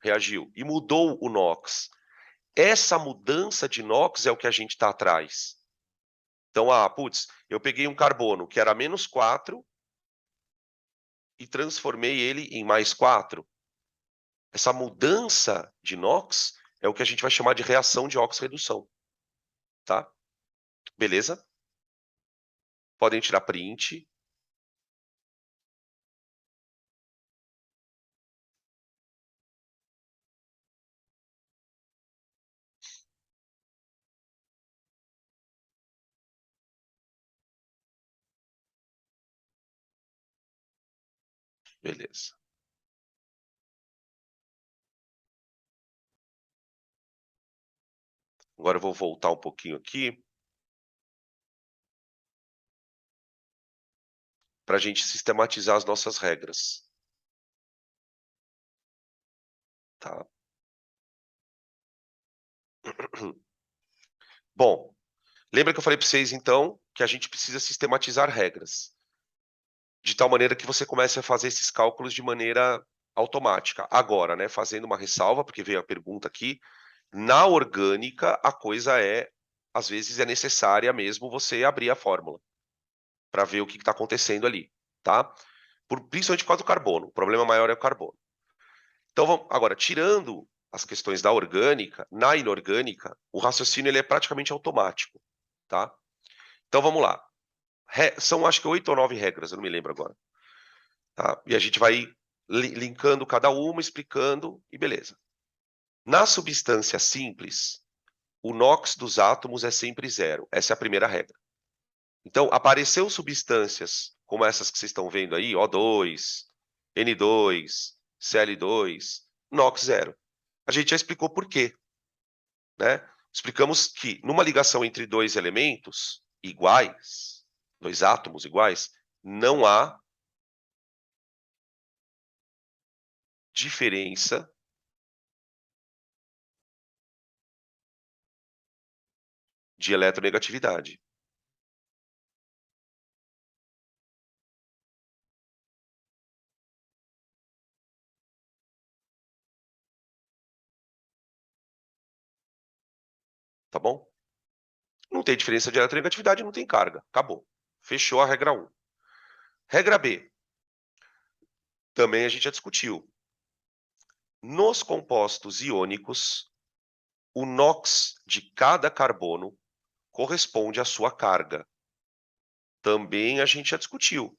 e mudou o NOx. Essa mudança de NOx é o que a gente está atrás. Então, putz, eu peguei um carbono que era -4 e transformei ele em +4. Essa mudança de NOx é o que a gente vai chamar de reação de óxido-redução, tá? Beleza? Podem tirar print. Beleza. Agora eu vou voltar um pouquinho aqui para a gente sistematizar as nossas regras, tá? Bom, lembra que eu falei para vocês, então, que a gente precisa sistematizar regras, de tal maneira que você comece a fazer esses cálculos de maneira automática. Agora, né, fazendo uma ressalva, porque veio a pergunta aqui, na orgânica a coisa às vezes é necessária mesmo você abrir a fórmula, para ver o que está acontecendo ali, tá? Principalmente por causa do carbono, o problema maior é o carbono. Então, agora, tirando as questões da orgânica, na inorgânica, o raciocínio ele é praticamente automático, tá? Então, vamos lá. São, acho que 8 ou 9 regras, eu não me lembro agora. Tá? E a gente vai linkando cada uma, explicando, e beleza. Na substância simples, o NOx dos átomos é sempre zero. Essa é a primeira regra. Então, apareceu substâncias como essas que vocês estão vendo aí, O2, N2, Cl2, NOx zero. A gente já explicou por quê, né? Explicamos que numa ligação entre dois elementos iguais, dois átomos iguais, não há diferença de eletronegatividade. Tá bom? Não tem diferença de eletronegatividade, não tem carga. Acabou. Fechou a regra 1. Regra B. Também a gente já discutiu. Nos compostos iônicos, o NOx de cada carbono corresponde à sua carga. Também a gente já discutiu.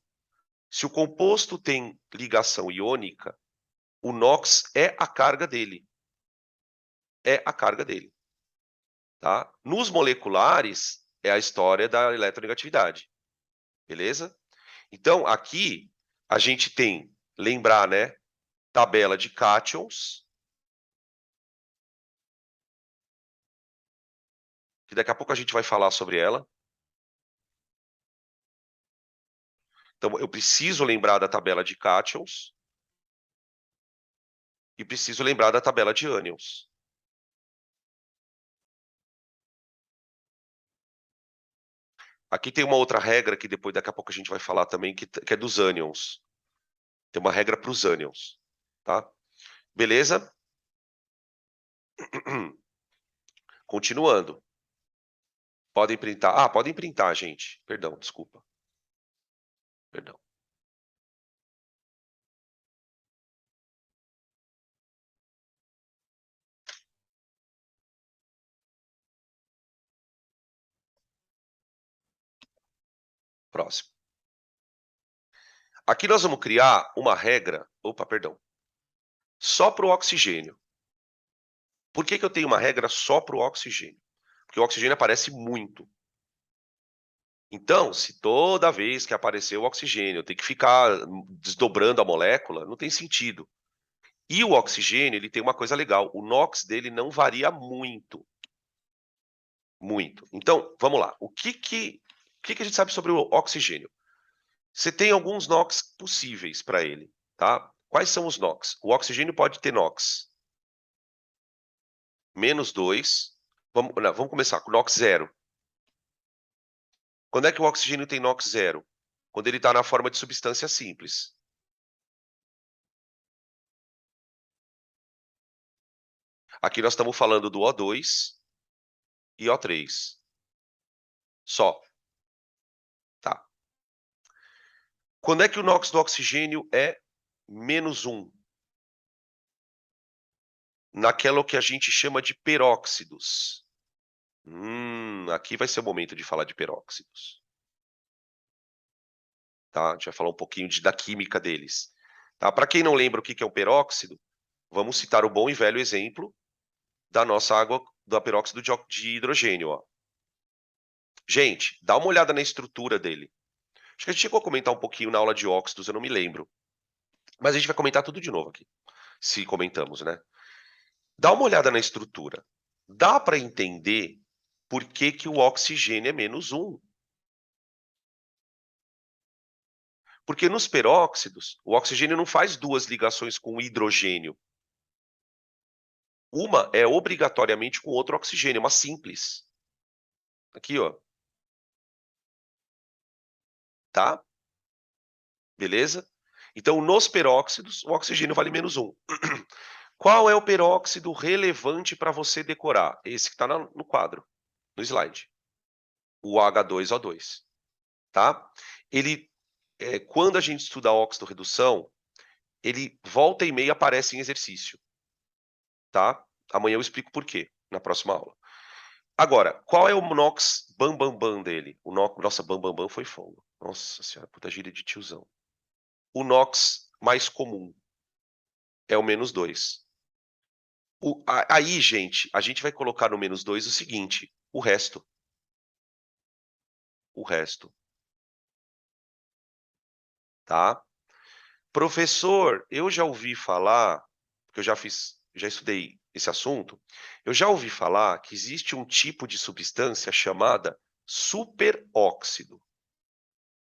Se o composto tem ligação iônica, o NOx é a carga dele. É a carga dele. Tá? Nos moleculares, é a história da eletronegatividade. Beleza? Então, aqui, a gente tem, lembrar, né? Tabela de cátions, que daqui a pouco a gente vai falar sobre ela. Então, eu preciso lembrar da tabela de cátions e preciso lembrar da tabela de ânions. Aqui tem uma outra regra que depois, daqui a pouco a gente vai falar também, que é dos ânions. Tem uma regra para os ânions, tá? Beleza? Continuando. Podem printar. Podem printar, gente. Perdão, desculpa. Perdão. Próximo. Aqui nós vamos criar uma regra. Opa, perdão. Só para o oxigênio. Por que eu tenho uma regra só para o oxigênio? Porque o oxigênio aparece muito. Então, se toda vez que aparecer o oxigênio eu tenho que ficar desdobrando a molécula, não tem sentido. E o oxigênio, ele tem uma coisa legal, o NOx dele não varia muito. Muito. Então, vamos lá. O que a gente sabe sobre o oxigênio? Você tem alguns NOx possíveis para ele, tá? Quais são os NOx? O oxigênio pode ter NOx -2. Vamos começar com NOx 0. Quando é que o oxigênio tem NOx 0? Quando ele está na forma de substância simples. Aqui nós estamos falando do O2 e O3. Só. Tá. Quando é que o NOx do oxigênio é -1? Naquela que a gente chama de peróxidos. Aqui vai ser o momento de falar de peróxidos. Tá? A gente vai falar um pouquinho da química deles. Tá? Para quem não lembra o que é um peróxido, vamos citar o bom e velho exemplo da nossa água, do peróxido de hidrogênio. Ó. Gente, dá uma olhada na estrutura dele. Acho que a gente chegou a comentar um pouquinho na aula de óxidos, eu não me lembro. Mas a gente vai comentar tudo de novo aqui, se comentamos, né? Dá uma olhada na estrutura. Dá para entender por que o oxigênio é -1. Porque nos peróxidos, o oxigênio não faz duas ligações com o hidrogênio. Uma é obrigatoriamente com outro oxigênio, uma simples. Aqui, ó. Tá? Beleza? Então, nos peróxidos, o oxigênio vale -1. Qual é o peróxido relevante para você decorar? Esse que está no quadro, no slide. O H2O2. Tá? Ele, quando a gente estuda óxido-redução, ele volta e meia aparece em exercício. Tá? Amanhã eu explico por quê, na próxima aula. Agora, qual é o NOx bam dele? Nossa, bam foi fogo. Nossa senhora, puta gíria de tiozão. O NOx mais comum é o -2. Aí, gente, a gente vai colocar no -2 o seguinte, o resto. O resto. Tá? Professor, eu já ouvi falar, porque eu já estudei esse assunto, eu já ouvi falar que existe um tipo de substância chamada superóxido.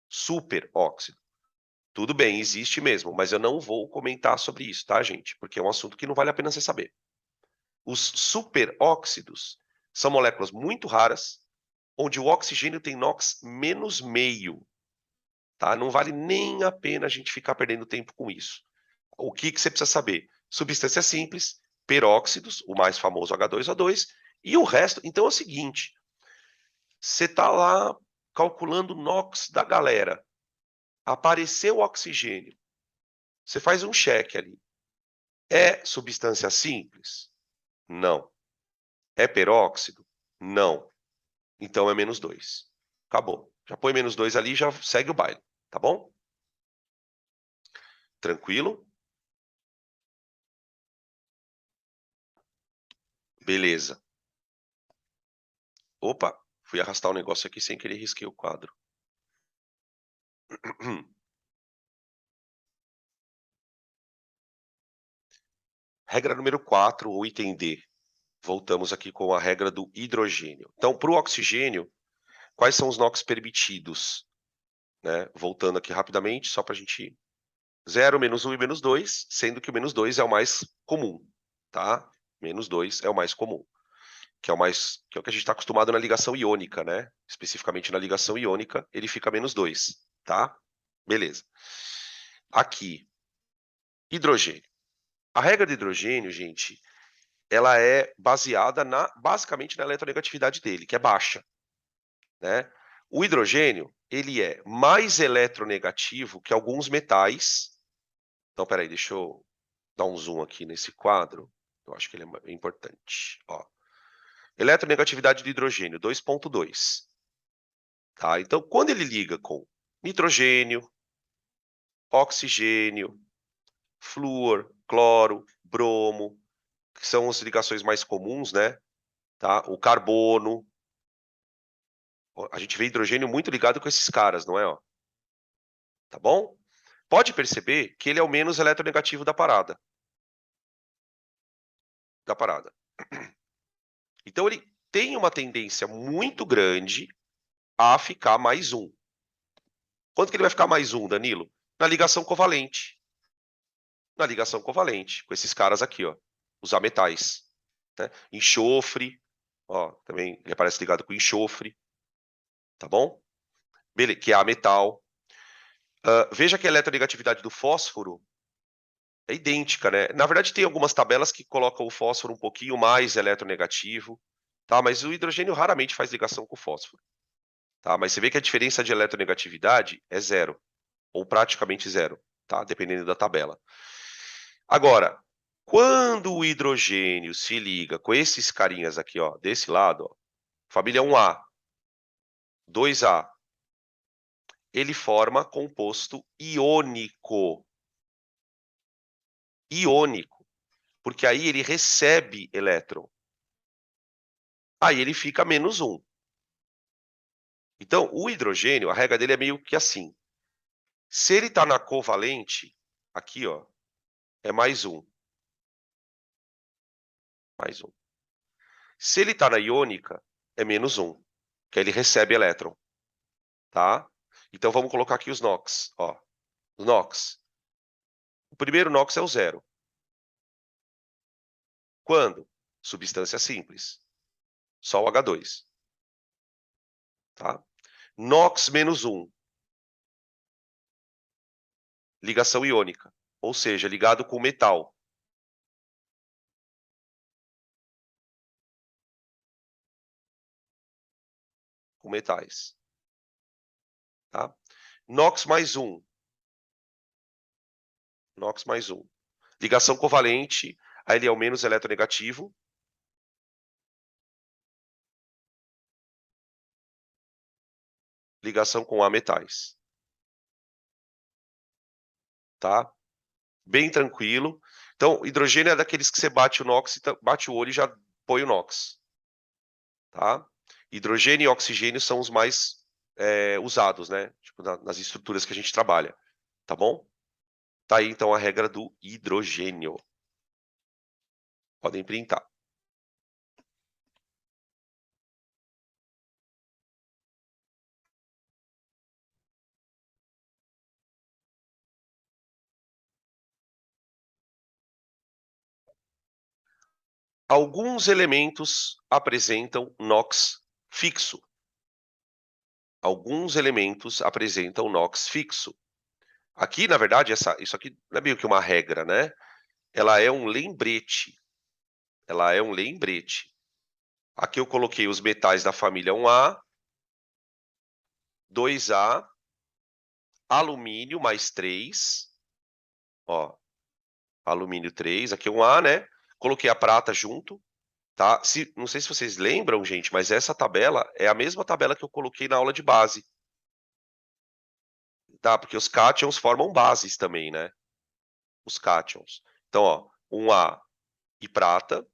Superóxido. Tudo bem, existe mesmo, mas eu não vou comentar sobre isso, tá, gente? Porque é um assunto que não vale a pena você saber. Os superóxidos são moléculas muito raras, onde o oxigênio tem NOx -0,5, tá? Não vale nem a pena a gente ficar perdendo tempo com isso. O que você precisa saber? Substância simples, peróxidos, o mais famoso H2O2, e o resto. Então é o seguinte, você está lá calculando o NOx da galera, apareceu o oxigênio, você faz um check ali. É substância simples? Não. É peróxido? Não. Então é -2. Acabou. Já põe -2 ali e já segue o baile, tá bom? Tranquilo? Beleza. Opa, fui arrastar o negócio aqui sem querer, risquei o quadro. Regra número 4, o item D. Voltamos aqui com a regra do hidrogênio. Então, para o oxigênio, quais são os NOx permitidos? Né? Voltando aqui rapidamente, só para a gente ir. 0, -1 e -2, sendo que o -2 é o mais comum, tá? -2 é o mais comum, que é o que a gente está acostumado na ligação iônica, né? Especificamente na ligação iônica, ele fica -2, tá? Beleza. Aqui, hidrogênio. A regra de hidrogênio, gente, ela é baseada basicamente na eletronegatividade dele, que é baixa, né? O hidrogênio, ele é mais eletronegativo que alguns metais. Então, peraí, deixa eu dar um zoom aqui nesse quadro. Eu acho que ele é importante. Ó. Eletronegatividade de hidrogênio, 2,2. Tá? Então, quando ele liga com nitrogênio, oxigênio, flúor, cloro, bromo, que são as ligações mais comuns, né? Tá? O carbono. A gente vê hidrogênio muito ligado com esses caras, não é? Ó? Tá bom? Pode perceber que ele é o menos eletronegativo da parada. Então, ele tem uma tendência muito grande a ficar +1. Quando que ele vai ficar mais 1, Danilo? Na ligação covalente. Na ligação covalente, com esses caras aqui, ó, os ametais. Né? Enxofre, ó, também ele aparece ligado com enxofre, tá bom? Beleza, que é ametal. Veja que a eletronegatividade do fósforo é idêntica, né? Na verdade, tem algumas tabelas que colocam o fósforo um pouquinho mais eletronegativo, tá? Mas o hidrogênio raramente faz ligação com o fósforo, tá? Mas você vê que a diferença de eletronegatividade é zero, ou praticamente zero, tá? Dependendo da tabela. Agora, quando o hidrogênio se liga com esses carinhas aqui, ó, desse lado, ó, família 1A, 2A, ele forma composto iônico. Iônico. Porque aí ele recebe elétron. Aí ele fica menos 1. Então, o hidrogênio, a regra dele é meio que assim. Se ele está na covalente, aqui, ó, é mais 1. Mais 1. Se ele está na iônica, é menos 1. Que aí ele recebe elétron. Tá? Então, vamos colocar aqui os NOx. Ó. Os NOx. O primeiro NOx é o zero. Quando? Substância simples. Só o H2. Tá? NOx menos 1. Ligação iônica. Ou seja, ligado com metal. Com metais. Tá? NOx mais 1. NOx mais 1. Ligação covalente, aí ele é o menos eletronegativo. Ligação com ametais. Tá? Bem tranquilo. Então, hidrogênio é daqueles que você bate o NOx, bate o olho e já põe o NOx. Tá? Hidrogênio e oxigênio são os mais usados, né? Tipo, nas estruturas que a gente trabalha. Tá bom? Tá aí, então, a regra do hidrogênio. Podem printar. Alguns elementos apresentam NOx fixo. Alguns elementos apresentam NOx fixo. Aqui, na verdade, isso aqui não é meio que uma regra, né? Ela é um lembrete. Ela é um lembrete. Aqui eu coloquei os metais da família 1A, 2A, alumínio mais 3. Ó, alumínio 3, aqui é 1A, né? Coloquei a prata junto, tá? Não sei se vocês lembram, gente, mas essa tabela é a mesma tabela que eu coloquei na aula de base. Tá? Porque os cátions formam bases também, né? Os cátions. Então, ó, 1A e prata,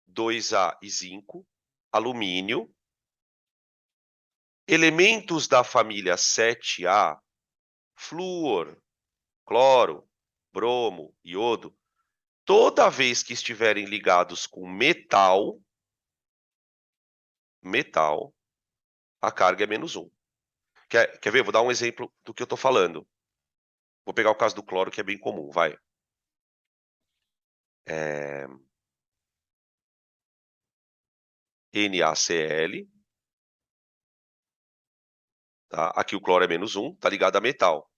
2A e zinco, alumínio. Elementos da família 7A, flúor, cloro, bromo, iodo, toda vez que estiverem ligados com metal, a carga é menos 1. Quer ver? Vou dar um exemplo do que eu estou falando. Vou pegar o caso do cloro, que é bem comum, vai. NaCl. Tá? Aqui o cloro é menos 1, tá ligado a metal.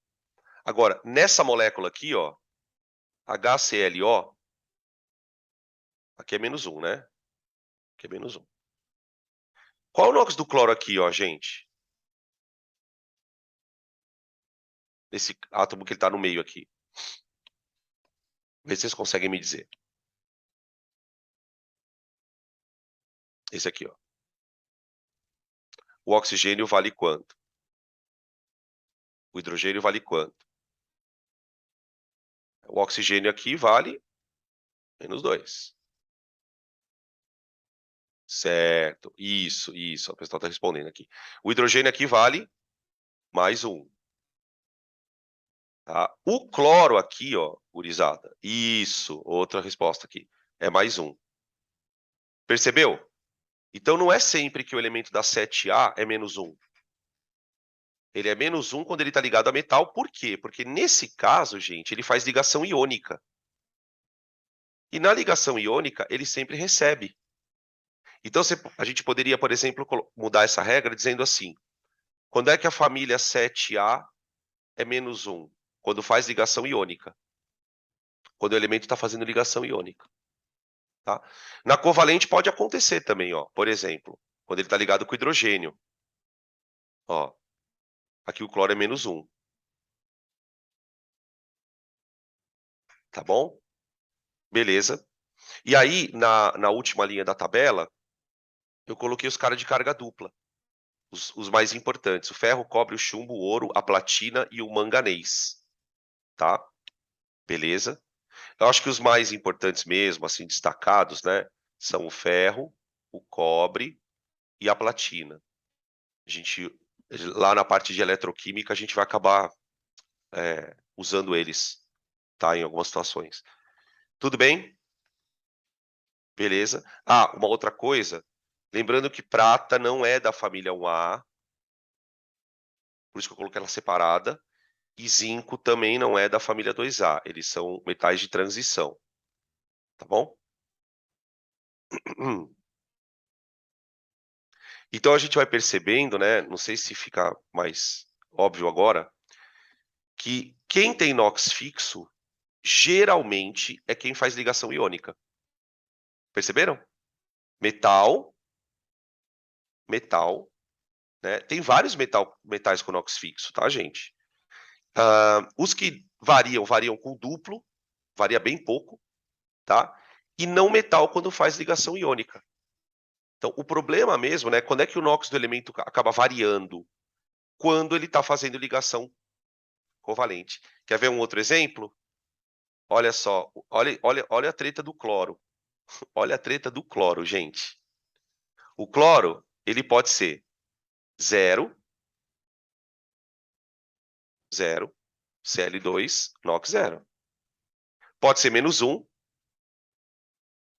Agora, nessa molécula aqui, ó, HClO, aqui é menos 1, né? Aqui é menos 1. Qual é o NOx do cloro aqui, ó, gente? Esse átomo que ele tá no meio aqui. Vê se vocês conseguem me dizer. Esse aqui, ó. O oxigênio vale quanto? O hidrogênio vale quanto? O oxigênio aqui vale menos 2. Certo. Isso. A pessoa está respondendo aqui. O hidrogênio aqui vale mais 1. Tá? O cloro aqui, ó, gurizada. Isso. Outra resposta aqui. É mais 1. Percebeu? Então não é sempre que o elemento da 7A é menos 1. Ele é -1 quando ele está ligado a metal, por quê? Porque nesse caso, gente, ele faz ligação iônica. E na ligação iônica, ele sempre recebe. Então, a gente poderia, por exemplo, mudar essa regra dizendo assim: quando é que a família 7A é -1? Quando faz ligação iônica. Quando o elemento está fazendo ligação iônica. Tá? Na covalente pode acontecer também, ó. Por exemplo, quando ele está ligado com hidrogênio. Ó, aqui o cloro é -1. Tá bom? Beleza. E aí, na última linha da tabela, eu coloquei os caras de carga dupla. Os mais importantes: o ferro, o cobre, o chumbo, o ouro, a platina e o manganês. Tá? Beleza? Eu acho que os mais importantes mesmo, assim, destacados, né, são o ferro, o cobre e a platina. A gente, lá na parte de eletroquímica, a gente vai acabar usando eles, tá, em algumas situações. Tudo bem? Beleza. Ah, uma outra coisa, lembrando que prata não é da família 1A, por isso que eu coloquei ela separada, e zinco também não é da família 2A, eles são metais de transição, tá bom? Então a gente vai percebendo, né, não sei se fica mais óbvio agora, que quem tem NOx fixo, geralmente é quem faz ligação iônica. Perceberam? Metal, metal, né? Tem vários metais com NOx fixo, tá, gente? Os que variam com duplo, varia bem pouco, tá? E não metal quando faz ligação iônica. Então, o problema mesmo, né, quando é que o NOx do elemento acaba variando? Quando ele está fazendo ligação covalente. Quer ver um outro exemplo? Olha só, olha a treta do cloro. Olha a treta do cloro, gente. O cloro, ele pode ser 0, 0, Cl2, NOx 0. Pode ser -1,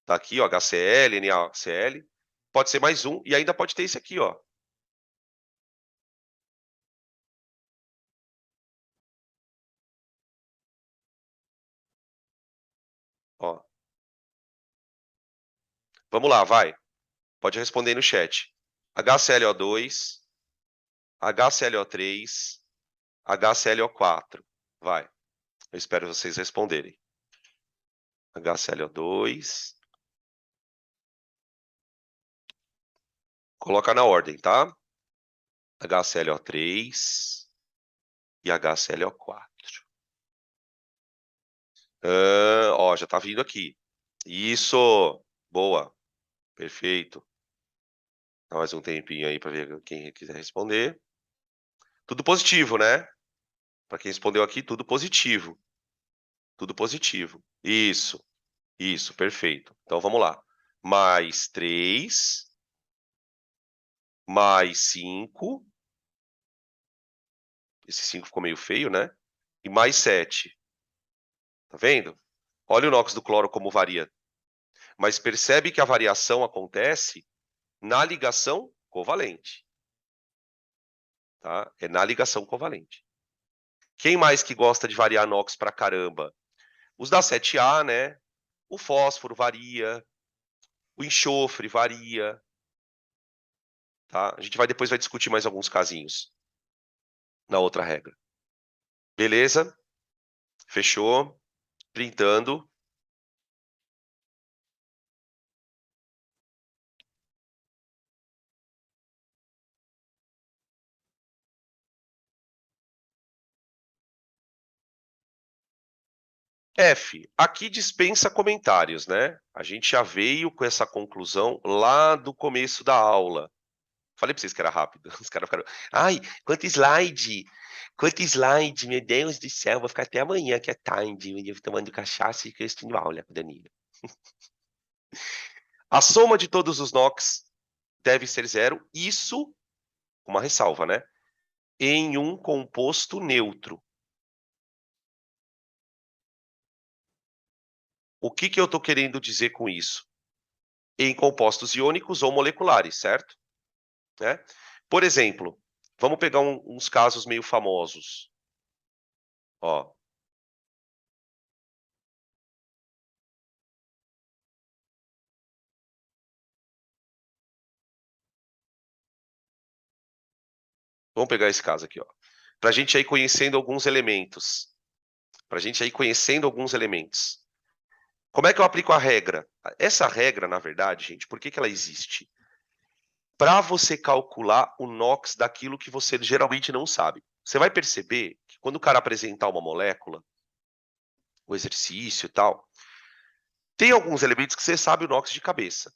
tá aqui, ó, HCl, NaCl. Pode ser mais 1, e ainda pode ter esse aqui, ó. Ó. Vamos lá, vai. Pode responder aí no chat. HClO2, HClO3, HClO4. Vai. Eu espero vocês responderem. HClO2. Coloca na ordem, tá? HClO3 e HClO4. Ó, já tá vindo aqui. Isso! Boa. Perfeito. Dá mais um tempinho aí para ver quem quiser responder. Tudo positivo, né? Para quem respondeu aqui, tudo positivo. Tudo positivo. Isso, perfeito. Então vamos lá. Mais 3, mais 5. Esse 5 ficou meio feio, né? E mais 7. Tá vendo? Olha o NOx do cloro como varia. Mas percebe que a variação acontece na ligação covalente. Tá? É na ligação covalente. Quem mais que gosta de variar NOx pra caramba? Os da 7A, né? O fósforo varia, o enxofre varia, tá? A gente depois vai discutir mais alguns casinhos na outra regra. Beleza? Fechou? Printando. F, aqui dispensa comentários, né? A gente já veio com essa conclusão lá do começo da aula. Falei pra vocês que era rápido. Os caras ficaram, ai, quanto slide! Quanto slide, meu Deus do céu, vou ficar até amanhã, que é tarde, eu tomando cachaça e assistindo aula com o Danilo. A soma de todos os NOx deve ser 0, isso, uma ressalva, né? Em um composto neutro. O que eu estou querendo dizer com isso? Em compostos iônicos ou moleculares, certo? Né? Por exemplo, Vamos pegar uns casos meio famosos. Ó. Vamos pegar esse caso aqui, ó. Para a gente ir conhecendo alguns elementos. Para a gente ir conhecendo alguns elementos. Como é que eu aplico a regra? Essa regra, na verdade, gente, por que ela existe? Para você calcular o NOx daquilo que você geralmente não sabe. Você vai perceber que quando o cara apresentar uma molécula, o exercício e tal, tem alguns elementos que você sabe o NOx de cabeça.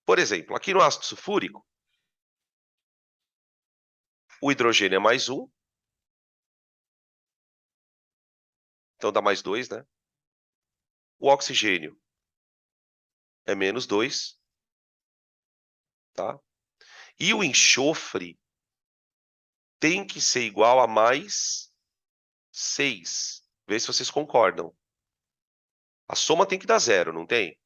Por exemplo, aqui no ácido sulfúrico, o hidrogênio é mais 1, então dá mais 2, né? O oxigênio é menos 2, tá? E o enxofre tem que ser igual a mais 6. Vê se vocês concordam. A soma tem que dar 0, não tem?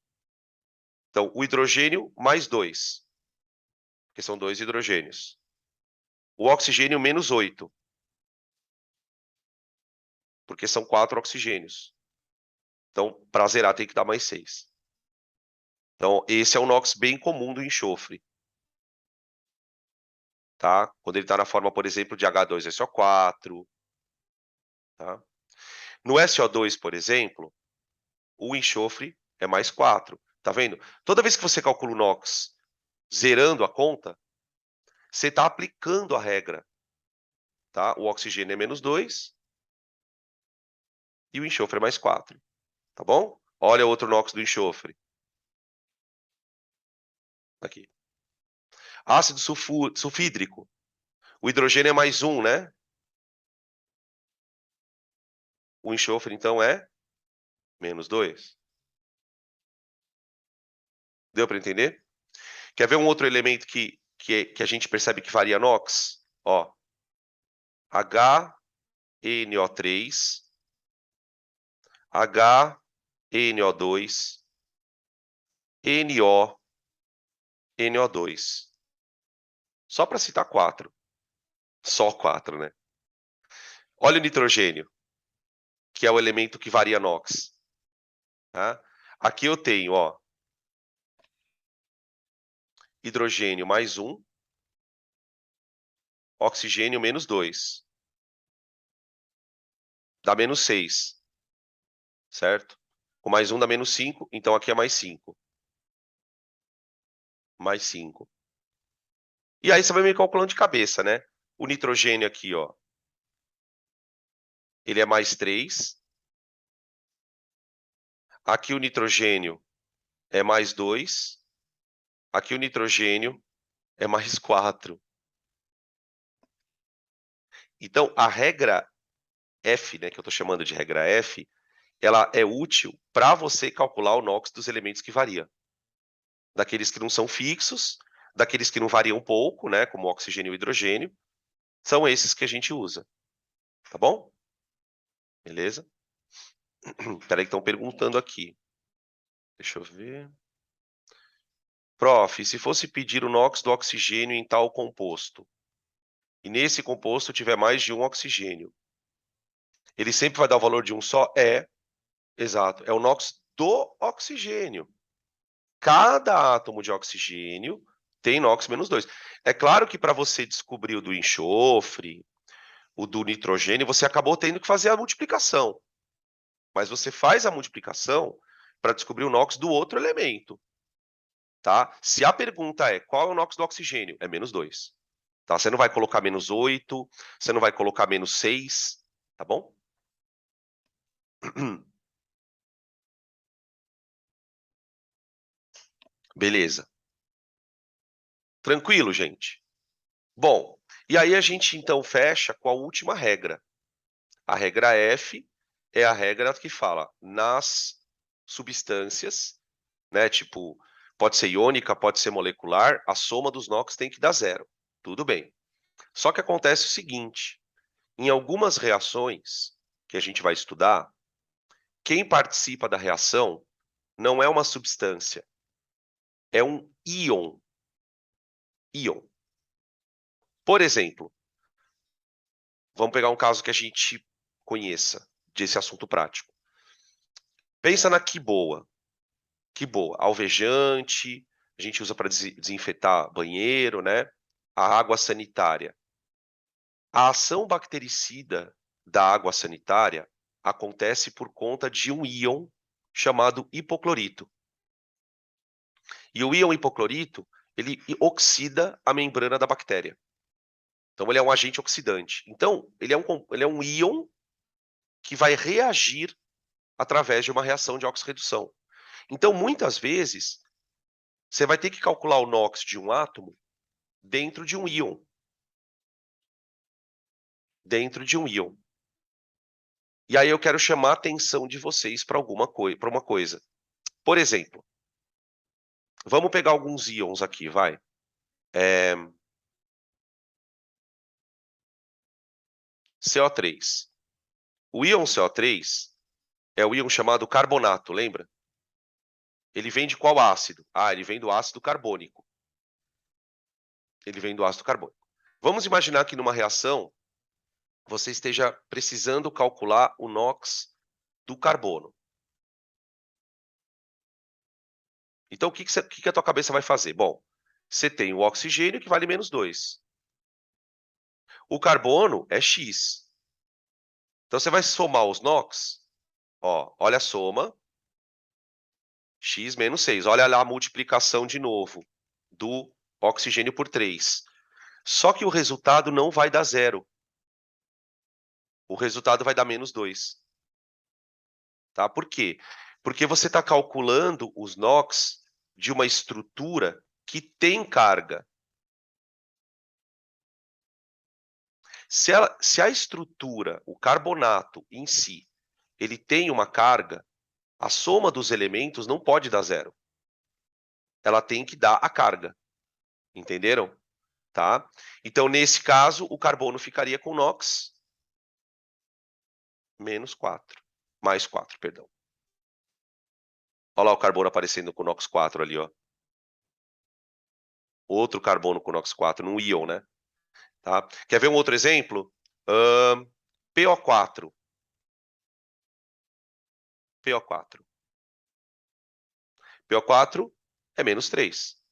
Então, o hidrogênio mais 2, porque são 2 hidrogênios. O oxigênio menos 8, porque são 4 oxigênios. Então, para zerar tem que dar mais 6. Então, esse é um NOx bem comum do enxofre. Tá? Quando ele está na forma, por exemplo, de H2SO4. Tá? No SO2, por exemplo, o enxofre é mais 4. Tá vendo? Toda vez que você calcula o NOx zerando a conta, você está aplicando a regra. Tá? O oxigênio é menos 2 e o enxofre é mais 4. Tá bom? Olha outro NOx do enxofre. Aqui. Ácido sulfídrico. O hidrogênio é mais 1, né? O enxofre, então, é menos 2. Deu para entender? Quer ver um outro elemento que a gente percebe que varia NOx? Ó, HNO3, HNO2, NO, NO2. Só para citar 4. Só 4, né? Olha o nitrogênio, que é o elemento que varia NOx. Tá? Aqui eu tenho, ó, hidrogênio mais 1, oxigênio menos 2. Dá menos 6, certo? O mais 1 dá menos 5, então aqui é mais 5. Mais 5. E aí você vai me calculando de cabeça, né? O nitrogênio aqui, ó, ele é mais 3. Aqui o nitrogênio é mais 2. Aqui o nitrogênio é mais 4. Então, a regra F, né, que eu estou chamando de regra F, ela é útil para você calcular o NOx dos elementos que variam. Daqueles que não são fixos, daqueles que não variam pouco, né, como oxigênio e hidrogênio, são esses que a gente usa. Tá bom? Beleza? Espera aí que estão perguntando aqui. Deixa eu ver. Prof, se fosse pedir o NOx do oxigênio em tal composto, e nesse composto tiver mais de um oxigênio, ele sempre vai dar o valor de um só? É, exato. É o NOx do oxigênio. Cada átomo de oxigênio tem NOx menos 2. É claro que para você descobrir o do enxofre, o do nitrogênio, você acabou tendo que fazer a multiplicação. Mas você faz a multiplicação para descobrir o NOx do outro elemento. Tá? Se a pergunta é qual é o NOx do oxigênio, é menos 2. Tá? Você não vai colocar menos 8, você não vai colocar menos 6, tá bom? Beleza. Tranquilo, gente? Bom, e aí a gente então fecha com a última regra. A regra F é a regra que fala nas substâncias, né? Tipo, pode ser iônica, pode ser molecular, a soma dos NOx tem que dar 0. Tudo bem. Só que acontece o seguinte: em algumas reações que a gente vai estudar, quem participa da reação não é uma substância, é um íon. Íon. Por exemplo, Vamos pegar um caso que a gente conheça desse assunto prático. Pensa na Quiboa. Quiboa, alvejante, a gente usa para desinfetar banheiro, né? A água sanitária. A ação bactericida da água sanitária acontece por conta de um íon chamado hipoclorito. E o íon hipoclorito, ele oxida a membrana da bactéria. Então, ele é um agente oxidante. Então, ele é um íon que vai reagir através de uma reação de oxirredução. Então, muitas vezes, você vai ter que calcular o NOx de um átomo dentro de um íon. Dentro de um íon. E aí eu quero chamar a atenção de vocês para uma coisa. Por exemplo, vamos pegar alguns íons aqui, vai. CO3. O íon CO3 é o íon chamado carbonato, lembra? Ele vem de qual ácido? Ah, ele vem do ácido carbônico. Ele vem do ácido carbônico. Vamos imaginar que numa reação você esteja precisando calcular o NOx do carbono. Então, o que a tua cabeça vai fazer? Bom, você tem o oxigênio que vale menos 2. O carbono é X. Então, você vai somar os NOx. Ó, olha a soma. X menos 6. Olha lá a multiplicação de novo do oxigênio por 3. Só que o resultado não vai dar 0. O resultado vai dar menos 2. Tá? Por quê? Porque você está calculando os NOx de uma estrutura que tem carga. Se a estrutura, o carbonato em si, ele tem uma carga, a soma dos elementos não pode dar 0. Ela tem que dar a carga. Entenderam? Tá? Então, nesse caso, o carbono ficaria com NOx menos 4. Mais 4, perdão. Olha lá o carbono aparecendo com NOx 4 ali, ó. Outro carbono com NOx 4, num íon, né? Tá? Quer ver um outro exemplo? PO4. PO4. PO4 é menos 3.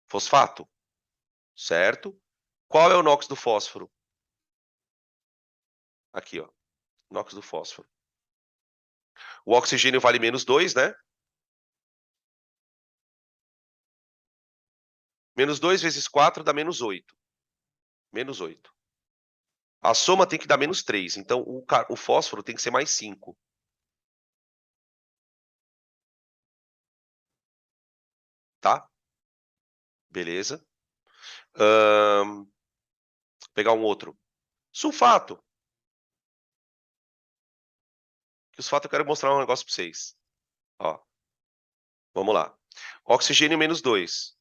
Fosfato, certo? Qual é o NOx do fósforo? Aqui, ó. NOx do fósforo. O oxigênio vale menos 2, né? Menos 2 vezes 4 dá menos 8. Menos 8. A soma tem que dar menos 3. Então, o fósforo tem que ser mais 5. Tá? Beleza. Pegar um outro. Sulfato. Que sulfato eu quero mostrar um negócio para vocês. Ó. Vamos lá. Oxigênio menos 2.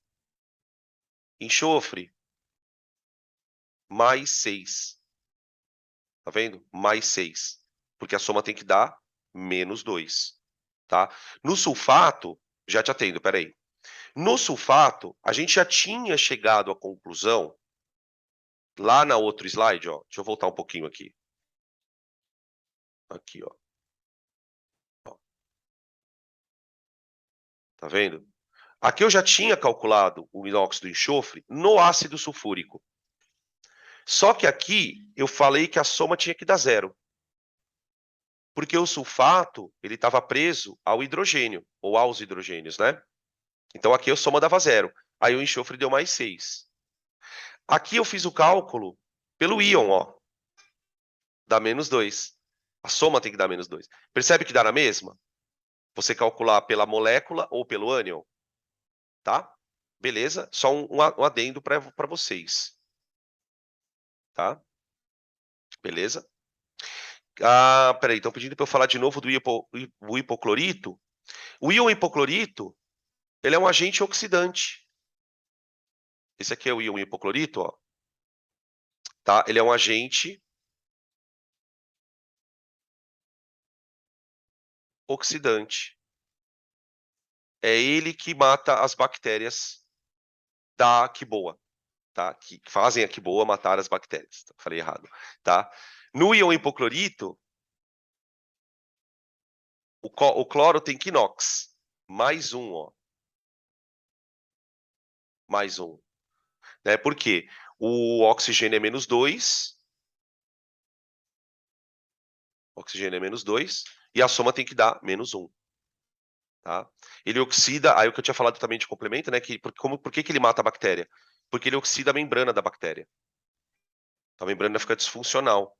Enxofre mais 6. Tá vendo? Mais 6. Porque a soma tem que dar menos 2. Tá? No sulfato, já te atendo, peraí. No sulfato, a gente já tinha chegado à conclusão, lá na outro slide, ó. Deixa eu voltar um pouquinho aqui. Aqui, ó. Tá vendo? Aqui eu já tinha calculado o inox do enxofre no ácido sulfúrico. Só que aqui eu falei que a soma tinha que dar 0. Porque o sulfato, ele estava preso ao hidrogênio, ou aos hidrogênios, né? Então aqui a soma dava 0. Aí o enxofre deu mais 6. Aqui eu fiz o cálculo pelo íon, ó. Dá menos 2. A soma tem que dar menos 2. Percebe que dá na mesma? Você calcular pela molécula ou pelo ânion. Tá? Beleza? Só um adendo para vocês. Tá? Beleza? Ah, peraí, estão pedindo para eu falar de novo do hipoclorito. O íon hipoclorito, ele é um agente oxidante. Esse aqui é o íon hipoclorito, ó. Tá? Ele é um agente oxidante. É ele que mata as bactérias da Quiboa. tá? Que fazem a que boa matar as bactérias. Falei errado, tá? No íon hipoclorito, o cloro tem quinox, mais um, ó. Mais um. Né? Por quê? O oxigênio é menos 2, oxigênio é menos 2, e a soma tem que dar menos 1. Tá? Ele oxida, aí o que eu tinha falado também de complemento, né? Por que ele mata a bactéria? Porque ele oxida a membrana da bactéria. A membrana fica disfuncional.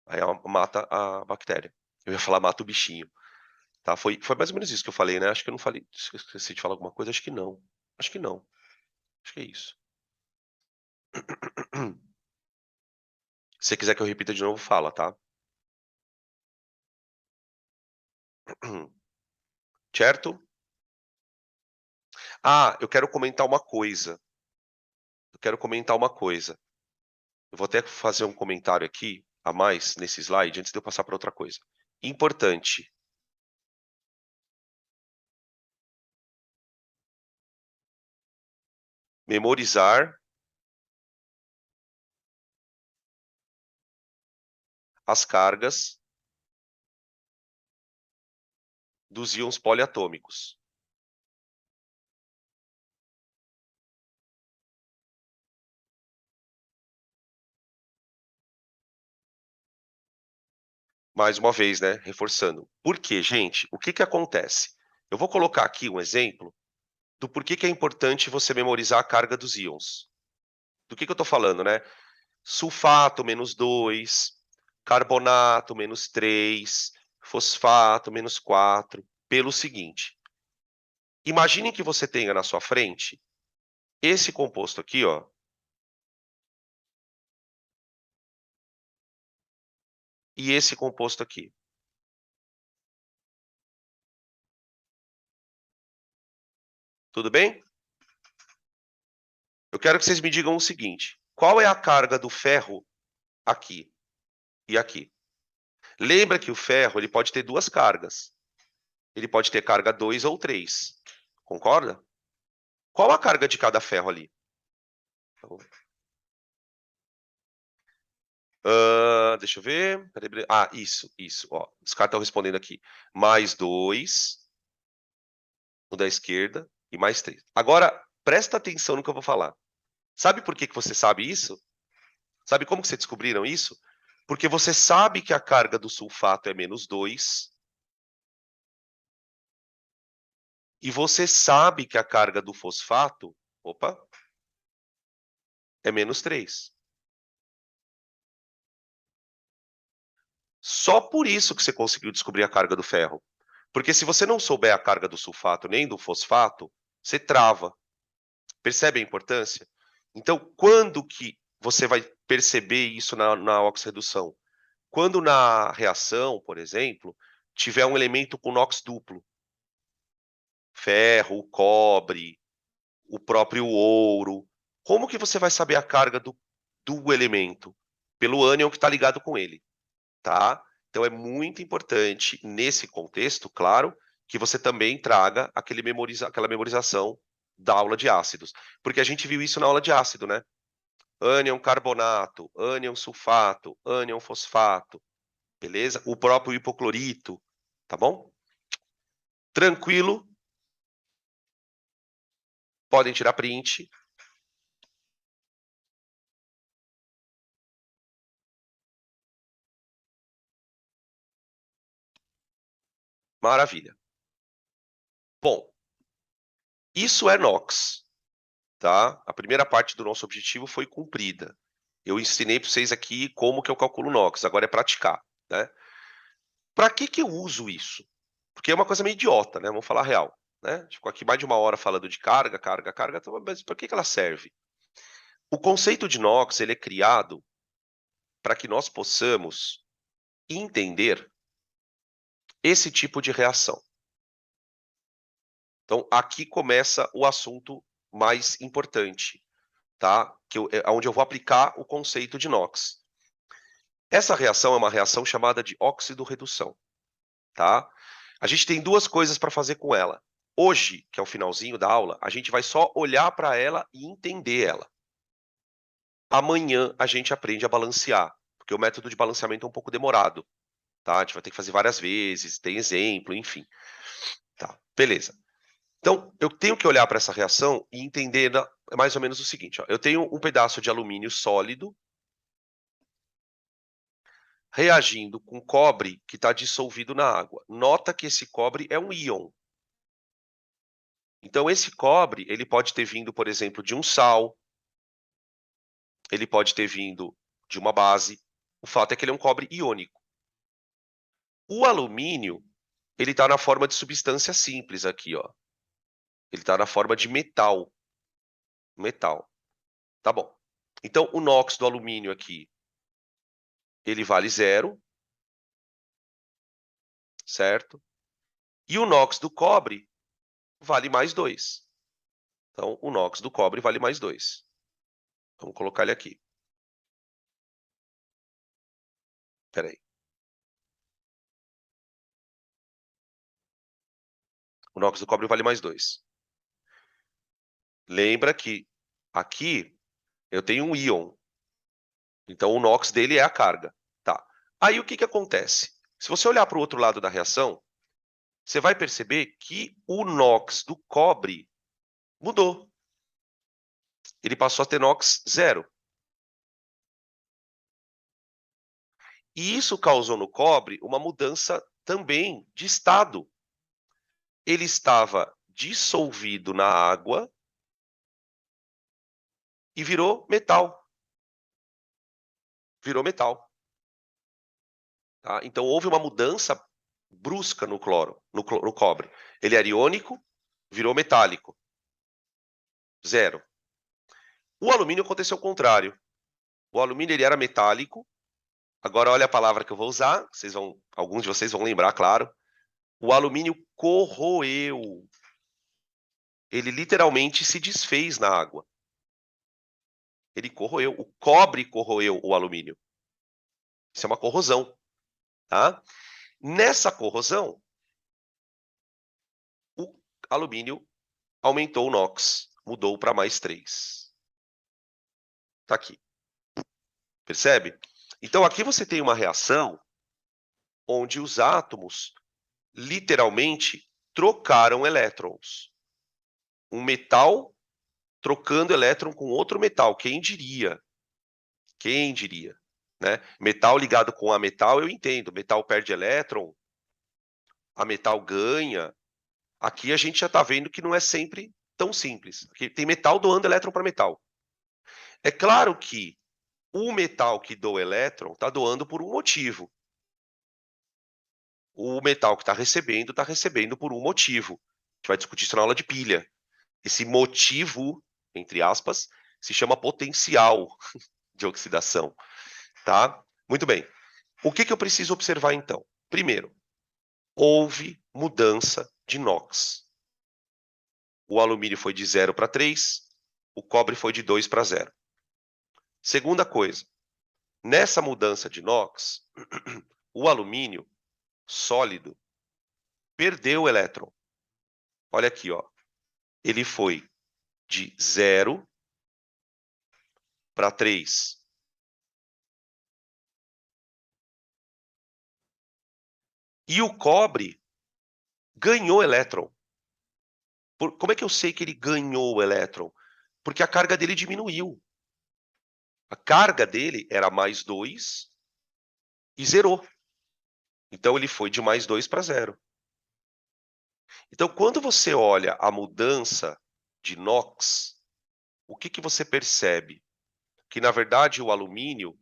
Aí ela mata a bactéria. Eu ia falar mata o bichinho. Tá? Foi mais ou menos isso que eu falei, né? Acho que eu não falei. Esqueci de falar alguma coisa? Acho que não. Acho que não. Acho que é isso. Se você quiser que eu repita de novo, fala, tá? Certo? Ah, eu quero comentar uma coisa. Eu quero comentar uma coisa. Eu vou até fazer um comentário aqui a mais nesse slide antes de eu passar para outra coisa. Importante. Memorizar as cargas dos íons poliatômicos. Mais uma vez, né, reforçando. Por quê, gente? O que acontece? Eu vou colocar aqui um exemplo do porquê que é importante você memorizar a carga dos íons. Do que eu estou falando, né? Sulfato, menos 2, carbonato, menos 3, fosfato, menos 4. Pelo seguinte, imagine que você tenha na sua frente esse composto aqui, ó, e esse composto aqui. Tudo bem? Eu quero que vocês me digam o seguinte: qual é a carga do ferro aqui e aqui? Lembra que o ferro ele pode ter duas cargas. Ele pode ter carga 2 ou 3. Concorda? Qual a carga de cada ferro ali? Deixa eu ver. Peraí. Ah, isso. Ó, os caras estão respondendo aqui. Mais 2, o da esquerda, e mais 3. Agora, presta atenção no que eu vou falar. Sabe por que você sabe isso? Sabe como que vocês descobriram isso? Porque você sabe que a carga do sulfato é menos 2 e você sabe que a carga do fosfato, opa, é menos 3. Só por isso que você conseguiu descobrir a carga do ferro. Porque se você não souber a carga do sulfato nem do fosfato, você trava. Percebe a importância? Então, quando que você vai perceber isso na oxirredução? Quando na reação, por exemplo, tiver um elemento com NOx duplo, ferro, cobre, o próprio ouro, como que você vai saber a carga do elemento? Pelo ânion que está ligado com ele, tá? Então é muito importante, nesse contexto, claro, que você também traga aquela memorização da aula de ácidos. Porque a gente viu isso na aula de ácido, né? Ânion carbonato, ânion sulfato, ânion fosfato, beleza? O próprio hipoclorito, tá bom? Tranquilo, podem tirar print. Maravilha. Bom, isso é NOx, tá? A primeira parte do nosso objetivo foi cumprida. Eu ensinei para vocês aqui como que eu calculo NOx, agora é praticar, né? Para que eu uso isso? Porque é uma coisa meio idiota, né? Vamos falar a real, né? A gente ficou aqui mais de uma hora falando de carga, então, mas para que ela serve? O conceito de NOx ele é criado para que nós possamos entender esse tipo de reação. Então, aqui começa o assunto mais importante, tá? Onde eu vou aplicar o conceito de NOx. Essa reação é uma reação chamada de óxido-redução, tá? A gente tem duas coisas para fazer com ela. Hoje, que é o finalzinho da aula, a gente vai só olhar para ela e entender ela. Amanhã a gente aprende a balancear, porque o método de balanceamento é um pouco demorado, tá? A gente vai ter que fazer várias vezes, tem exemplo, enfim. Tá, beleza. Então, eu tenho que olhar para essa reação e entender mais ou menos o seguinte, ó, eu tenho um pedaço de alumínio sólido reagindo com cobre que está dissolvido na água. Nota que esse cobre é um íon. Então, esse cobre, ele pode ter vindo, por exemplo, de um sal, ele pode ter vindo de uma base. O fato é que ele é um cobre iônico. O alumínio, ele está na forma de substância simples aqui, ó. Ele está na forma de metal. Metal. Tá bom. Então, o NOx do alumínio aqui, ele vale 0, certo? E o NOx do cobre vale mais 2. Então, o NOx do cobre vale mais 2. Vamos colocar ele aqui. Espera aí. O NOx do cobre vale mais 2. Lembra que aqui eu tenho um íon. Então, o NOx dele é a carga. Tá. Aí, o que que acontece? Se você olhar para o outro lado da reação, você vai perceber que o NOx do cobre mudou. Ele passou a ter NOx 0. E isso causou no cobre uma mudança também de estado. Ele estava dissolvido na água e virou metal. Virou metal. Tá? Então houve uma mudança brusca no cloro, no cobre. Ele era iônico, virou metálico. 0. O alumínio aconteceu o contrário. O alumínio ele era metálico. Agora olha a palavra que eu vou usar, alguns de vocês vão lembrar, claro. O alumínio corroeu. Ele literalmente se desfez na água. Ele corroeu. O cobre corroeu o alumínio. Isso é uma corrosão, tá? Nessa corrosão, o alumínio aumentou o NOx, mudou para mais 3. Tá aqui. Percebe? Então aqui você tem uma reação onde os átomos literalmente trocaram elétrons. Um metal trocando elétron com outro metal. Quem diria? Quem diria? Né? Metal ligado com a metal, eu entendo. Metal perde elétron, a metal ganha. Aqui a gente já está vendo que não é sempre tão simples. Aqui tem metal doando elétron para metal. É claro que o metal que doa elétron está doando por um motivo. O metal que está recebendo por um motivo. A gente vai discutir isso na aula de pilha. Esse motivo, entre aspas, se chama potencial de oxidação. Tá? Muito bem. O que eu preciso observar, então? Primeiro, houve mudança de NOx. O alumínio foi de 0 para 3, o cobre foi de 2 para 0. Segunda coisa, nessa mudança de NOx, o alumínio sólido perdeu o elétron. Olha aqui, ó. Ele foi de 0 para 3. E o cobre ganhou elétron. Como é que eu sei que ele ganhou o elétron? Porque a carga dele diminuiu. A carga dele era mais 2 e zerou. Então ele foi de mais 2 para 0. Então, quando você olha a mudança de NOx, o que você percebe? Que, na verdade, o alumínio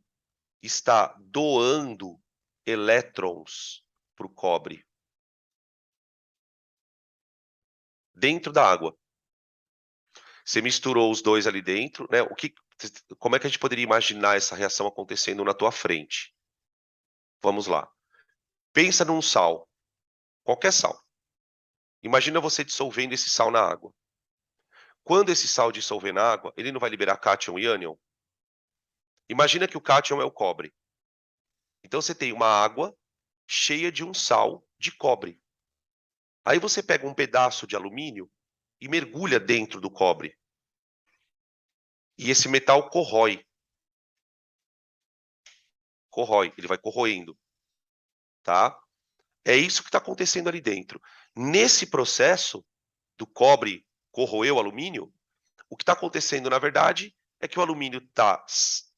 está doando elétrons para o cobre dentro da água. Você misturou os dois ali dentro, né? Como é que a gente poderia imaginar essa reação acontecendo na tua frente? Vamos lá. Pensa num sal, qualquer sal. Imagina você dissolvendo esse sal na água. Quando esse sal dissolver na água, ele não vai liberar cátion e ânion? Imagina que o cátion é o cobre. Então você tem uma água cheia de um sal de cobre. Aí você pega um pedaço de alumínio e mergulha dentro do cobre. E esse metal corrói. corrói, ele vai corroendo, tá? É isso que está acontecendo ali dentro. Nesse processo do cobre corroer o alumínio, o que está acontecendo, na verdade, é que o alumínio está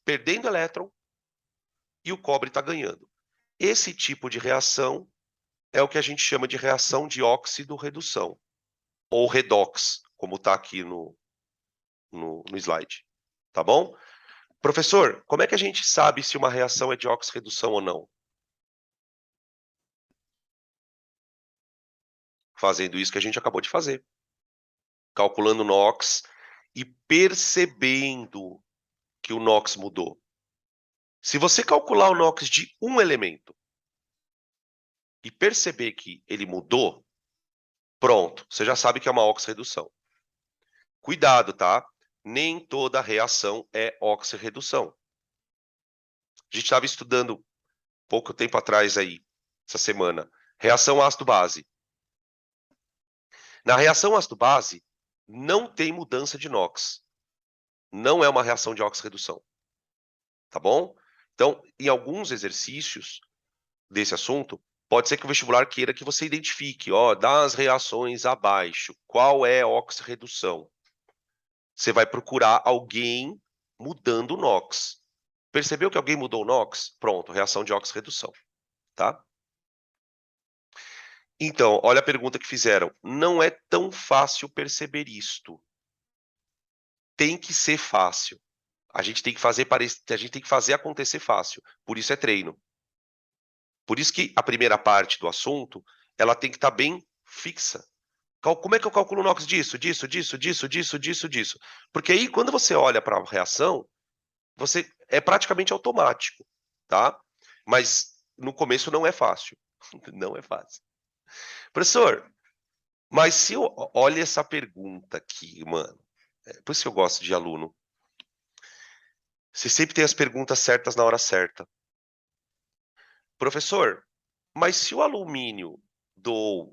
perdendo elétron e o cobre está ganhando. Esse tipo de reação é o que a gente chama de reação de óxido-redução, ou redox, como está aqui no slide. Tá bom? Professor, como é que a gente sabe se uma reação é de óxido-redução ou não? Fazendo isso que a gente acabou de fazer. Calculando o NOx e percebendo que o NOx mudou. Se você calcular o NOx de um elemento e perceber que ele mudou, pronto, você já sabe que é uma oxirredução. Cuidado, tá? Nem toda reação é oxirredução. A gente estava estudando pouco tempo atrás aí, essa semana, reação ácido-base. Na reação ácido-base, não tem mudança de NOx. Não é uma reação de oxirredução. Tá bom? Então, em alguns exercícios desse assunto, pode ser que o vestibular queira que você identifique, ó, das reações abaixo, qual é a oxirredução. Você vai procurar alguém mudando o NOx. Percebeu que alguém mudou o NOx? Pronto, reação de oxirredução, tá? Então, olha a pergunta que fizeram. Não é tão fácil perceber isto. Tem que ser fácil. A gente tem que fazer acontecer fácil. Por isso é treino. Por isso que a primeira parte do assunto, ela tem que estar bem fixa. Como é que eu calculo o NOx disso? Porque aí, quando você olha para a reação, você é praticamente automático, tá? Mas no começo não é fácil. Não é fácil. Professor, mas se eu... Olha essa pergunta aqui, mano. Por isso que eu gosto de aluno. Você sempre tem as perguntas certas na hora certa. Professor, mas se o alumínio do...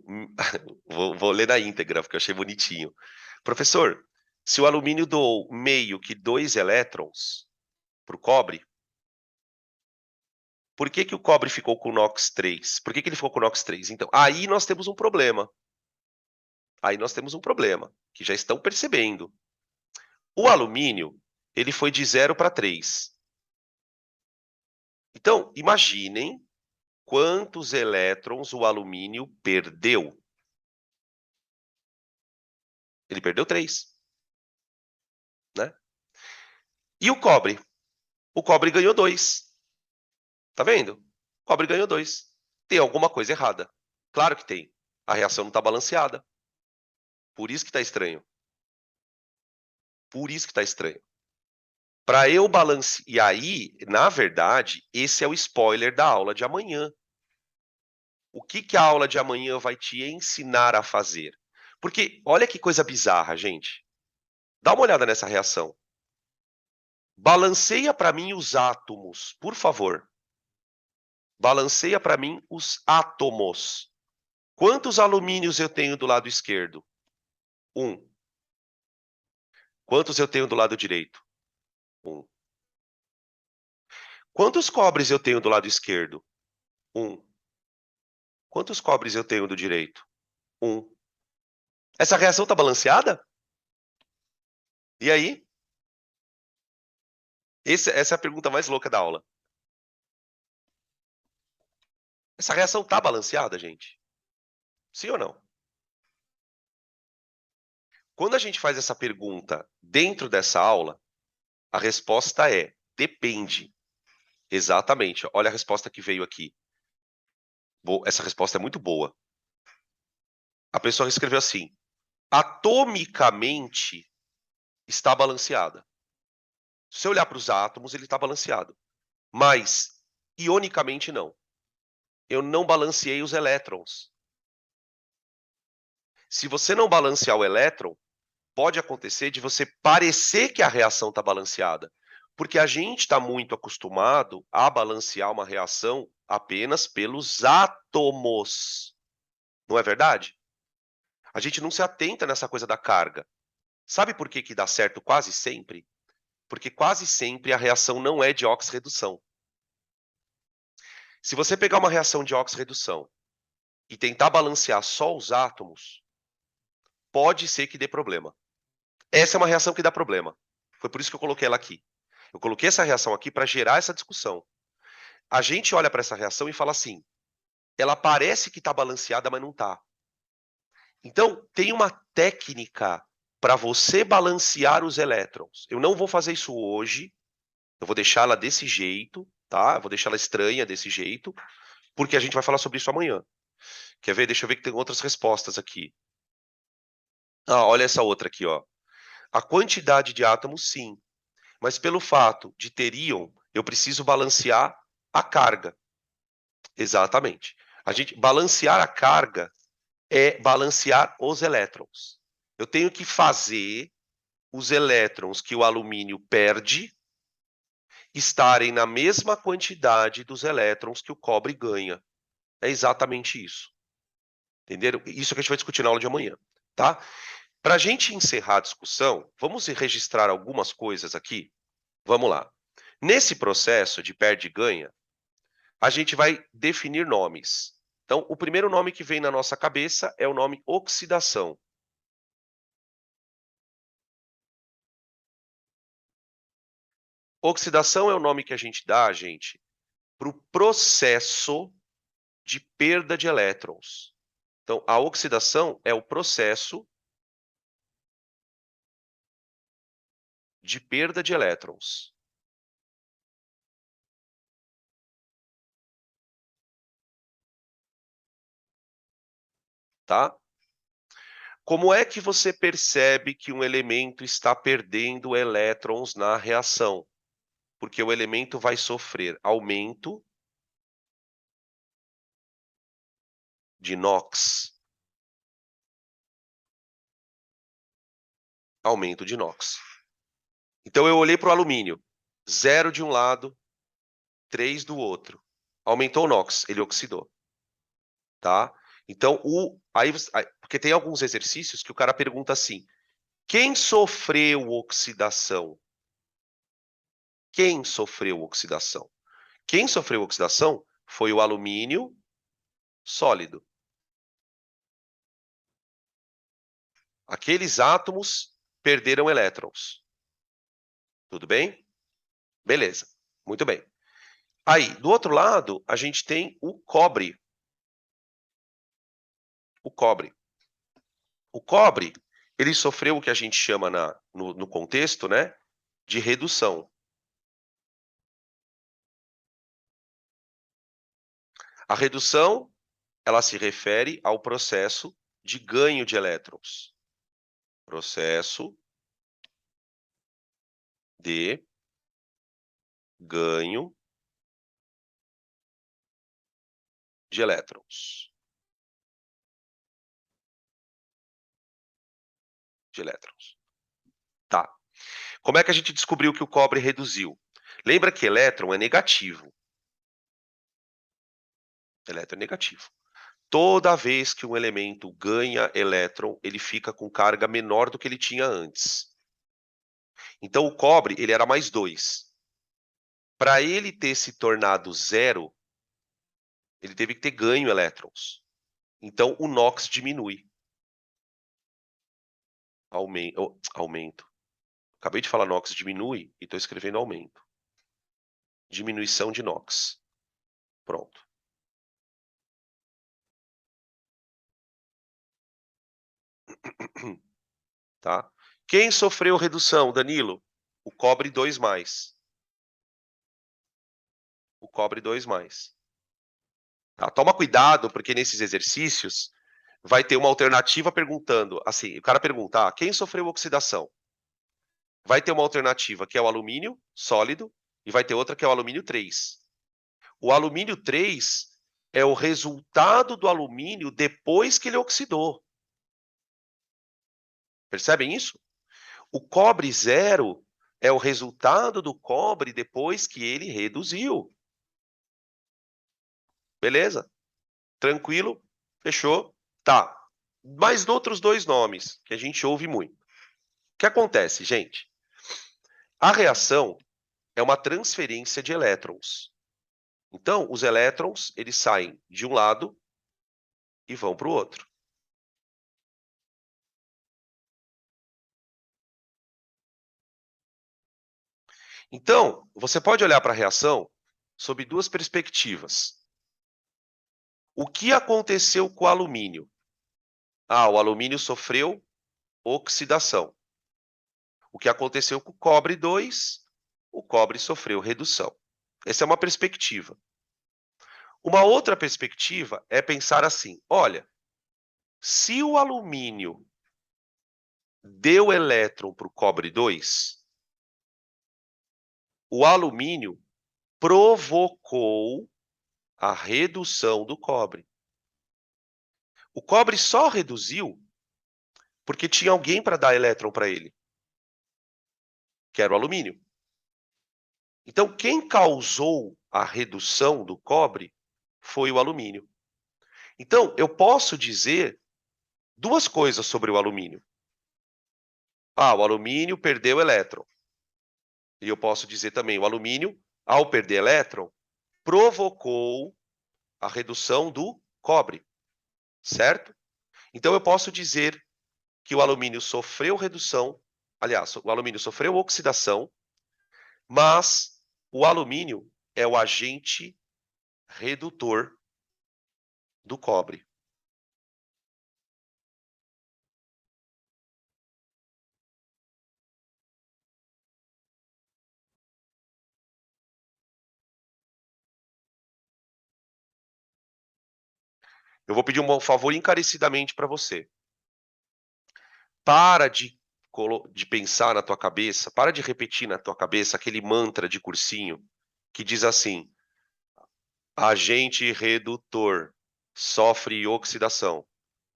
vou ler na íntegra, porque eu achei bonitinho. Professor, se o alumínio doou meio que 2 elétrons para o cobre, por que que o cobre ficou com NOx 3? Por que que ele ficou com NOx 3? Então, aí nós temos um problema. Aí nós temos um problema, que já estão percebendo. O alumínio, ele foi de 0 para 3. Então, imaginem quantos elétrons o alumínio perdeu. Ele perdeu 3. Né? E o cobre? O cobre ganhou 2. Tá vendo? O cobre ganhou 2. Tem alguma coisa errada. Claro que tem. A reação não está balanceada. Por isso que está estranho. Por isso que está estranho. Para eu balancear... E aí, na verdade, esse é o spoiler da aula de amanhã. O que que a aula de amanhã vai te ensinar a fazer? Porque olha que coisa bizarra, gente. Dá uma olhada nessa reação. Balanceia para mim os átomos, por favor. Balanceia para mim os átomos. Quantos alumínios eu tenho do lado esquerdo? 1. Quantos eu tenho do lado direito? 1. Quantos cobres eu tenho do lado esquerdo? 1. Quantos cobres eu tenho do direito? 1. Essa reação está balanceada? E aí? Essa é a pergunta mais louca da aula. Essa reação está balanceada, gente? Sim ou não? Quando a gente faz essa pergunta dentro dessa aula, a resposta é depende. Exatamente. Olha a resposta que veio aqui. Essa resposta é muito boa. A pessoa escreveu assim: atomicamente está balanceada. Se você olhar para os átomos, ele está balanceado. Mas, ionicamente, não. Eu não balanceei os elétrons. Se você não balancear o elétron, pode acontecer de você parecer que a reação está balanceada. Porque a gente está muito acostumado a balancear uma reação apenas pelos átomos. Não é verdade? A gente não se atenta nessa coisa da carga. Sabe por que que dá certo quase sempre? Porque quase sempre a reação não é de oxirredução. Se você pegar uma reação de oxirredução e tentar balancear só os átomos, pode ser que dê problema. Essa é uma reação que dá problema. Foi por isso que eu coloquei ela aqui. Eu coloquei essa reação aqui para gerar essa discussão. A gente olha para essa reação e fala assim, ela parece que está balanceada, mas não está. Então, tem uma técnica para você balancear os elétrons. Eu não vou fazer isso hoje, eu vou deixá-la desse jeito, tá? Eu vou deixá-la estranha desse jeito, porque a gente vai falar sobre isso amanhã. Quer ver? Deixa eu ver que tem outras respostas aqui. Ah, olha essa outra aqui, ó. A quantidade de átomos, sim, mas pelo fato de ter íon, eu preciso balancear a carga. Exatamente. A gente balancear a carga é balancear os elétrons. Eu tenho que fazer os elétrons que o alumínio perde estarem na mesma quantidade dos elétrons que o cobre ganha. É exatamente isso. Entenderam? Isso que a gente vai discutir na aula de amanhã, tá? Para a gente encerrar a discussão, vamos registrar algumas coisas aqui? Vamos lá. Nesse processo de perde e ganha, a gente vai definir nomes. Então, o primeiro nome que vem na nossa cabeça é o nome oxidação. Oxidação é o nome que a gente dá, gente, para o processo de perda de elétrons. Então, a oxidação é o processo de perda de elétrons. Tá? Como é que você percebe que um elemento está perdendo elétrons na reação? Porque o elemento vai sofrer aumento de NOx. Aumento de NOx. Então, eu olhei para o alumínio. 0 de um lado, 3 do outro. Aumentou o NOx, ele oxidou. Tá? Então, porque tem alguns exercícios que o cara pergunta assim, quem sofreu oxidação? Quem sofreu oxidação? Quem sofreu oxidação foi o alumínio sólido. Aqueles átomos perderam elétrons. Tudo bem? Beleza. Muito bem. Aí, do outro lado, a gente tem o cobre. O cobre. O cobre, ele sofreu o que a gente chama no contexto, né, de redução. A redução, ela se refere ao processo de ganho de elétrons. Processo de ganho de elétrons. De elétrons. Tá. Como é que a gente descobriu que o cobre reduziu? Lembra que elétron é negativo. Elétron é negativo. Toda vez que um elemento ganha elétron, ele fica com carga menor do que ele tinha antes. Então, o cobre, ele era mais 2. Para ele ter se tornado 0, ele teve que ter ganho elétrons. Então, o NOx diminui. Aumento. Acabei de falar NOx diminui e estou escrevendo aumento. Diminuição de NOx. Pronto. Tá? Quem sofreu redução, Danilo? O cobre 2+. O cobre 2+. Tá? Toma cuidado, porque nesses exercícios vai ter uma alternativa perguntando, assim, o cara pergunta, quem sofreu oxidação? Vai ter uma alternativa que é o alumínio sólido e vai ter outra que é o alumínio 3. O alumínio 3 é o resultado do alumínio depois que ele oxidou. Percebem isso? O cobre 0 é o resultado do cobre depois que ele reduziu. Beleza? Tranquilo? Fechou? Tá. Mas outros dois nomes que a gente ouve muito. O que acontece, gente? A reação é uma transferência de elétrons. Então, os elétrons, eles saem de um lado e vão para o outro. Então, você pode olhar para a reação sob duas perspectivas. O que aconteceu com o alumínio? O alumínio sofreu oxidação. O que aconteceu com o cobre 2? O cobre sofreu redução. Essa é uma perspectiva. Uma outra perspectiva é pensar assim: olha, se o alumínio deu elétron para o cobre 2, o alumínio provocou a redução do cobre. O cobre só reduziu porque tinha alguém para dar elétron para ele, que era o alumínio. Então, quem causou a redução do cobre foi o alumínio. Então, eu posso dizer duas coisas sobre o alumínio. O alumínio perdeu elétron. E eu posso dizer também, o alumínio, ao perder elétron, provocou a redução do cobre, certo? Então, eu posso dizer que o alumínio sofreu redução, aliás, o alumínio sofreu oxidação, mas o alumínio é o agente redutor do cobre. Eu vou pedir um favor encarecidamente para você. Para de pensar na tua cabeça, para de repetir na tua cabeça aquele mantra de cursinho que diz assim: agente redutor sofre oxidação.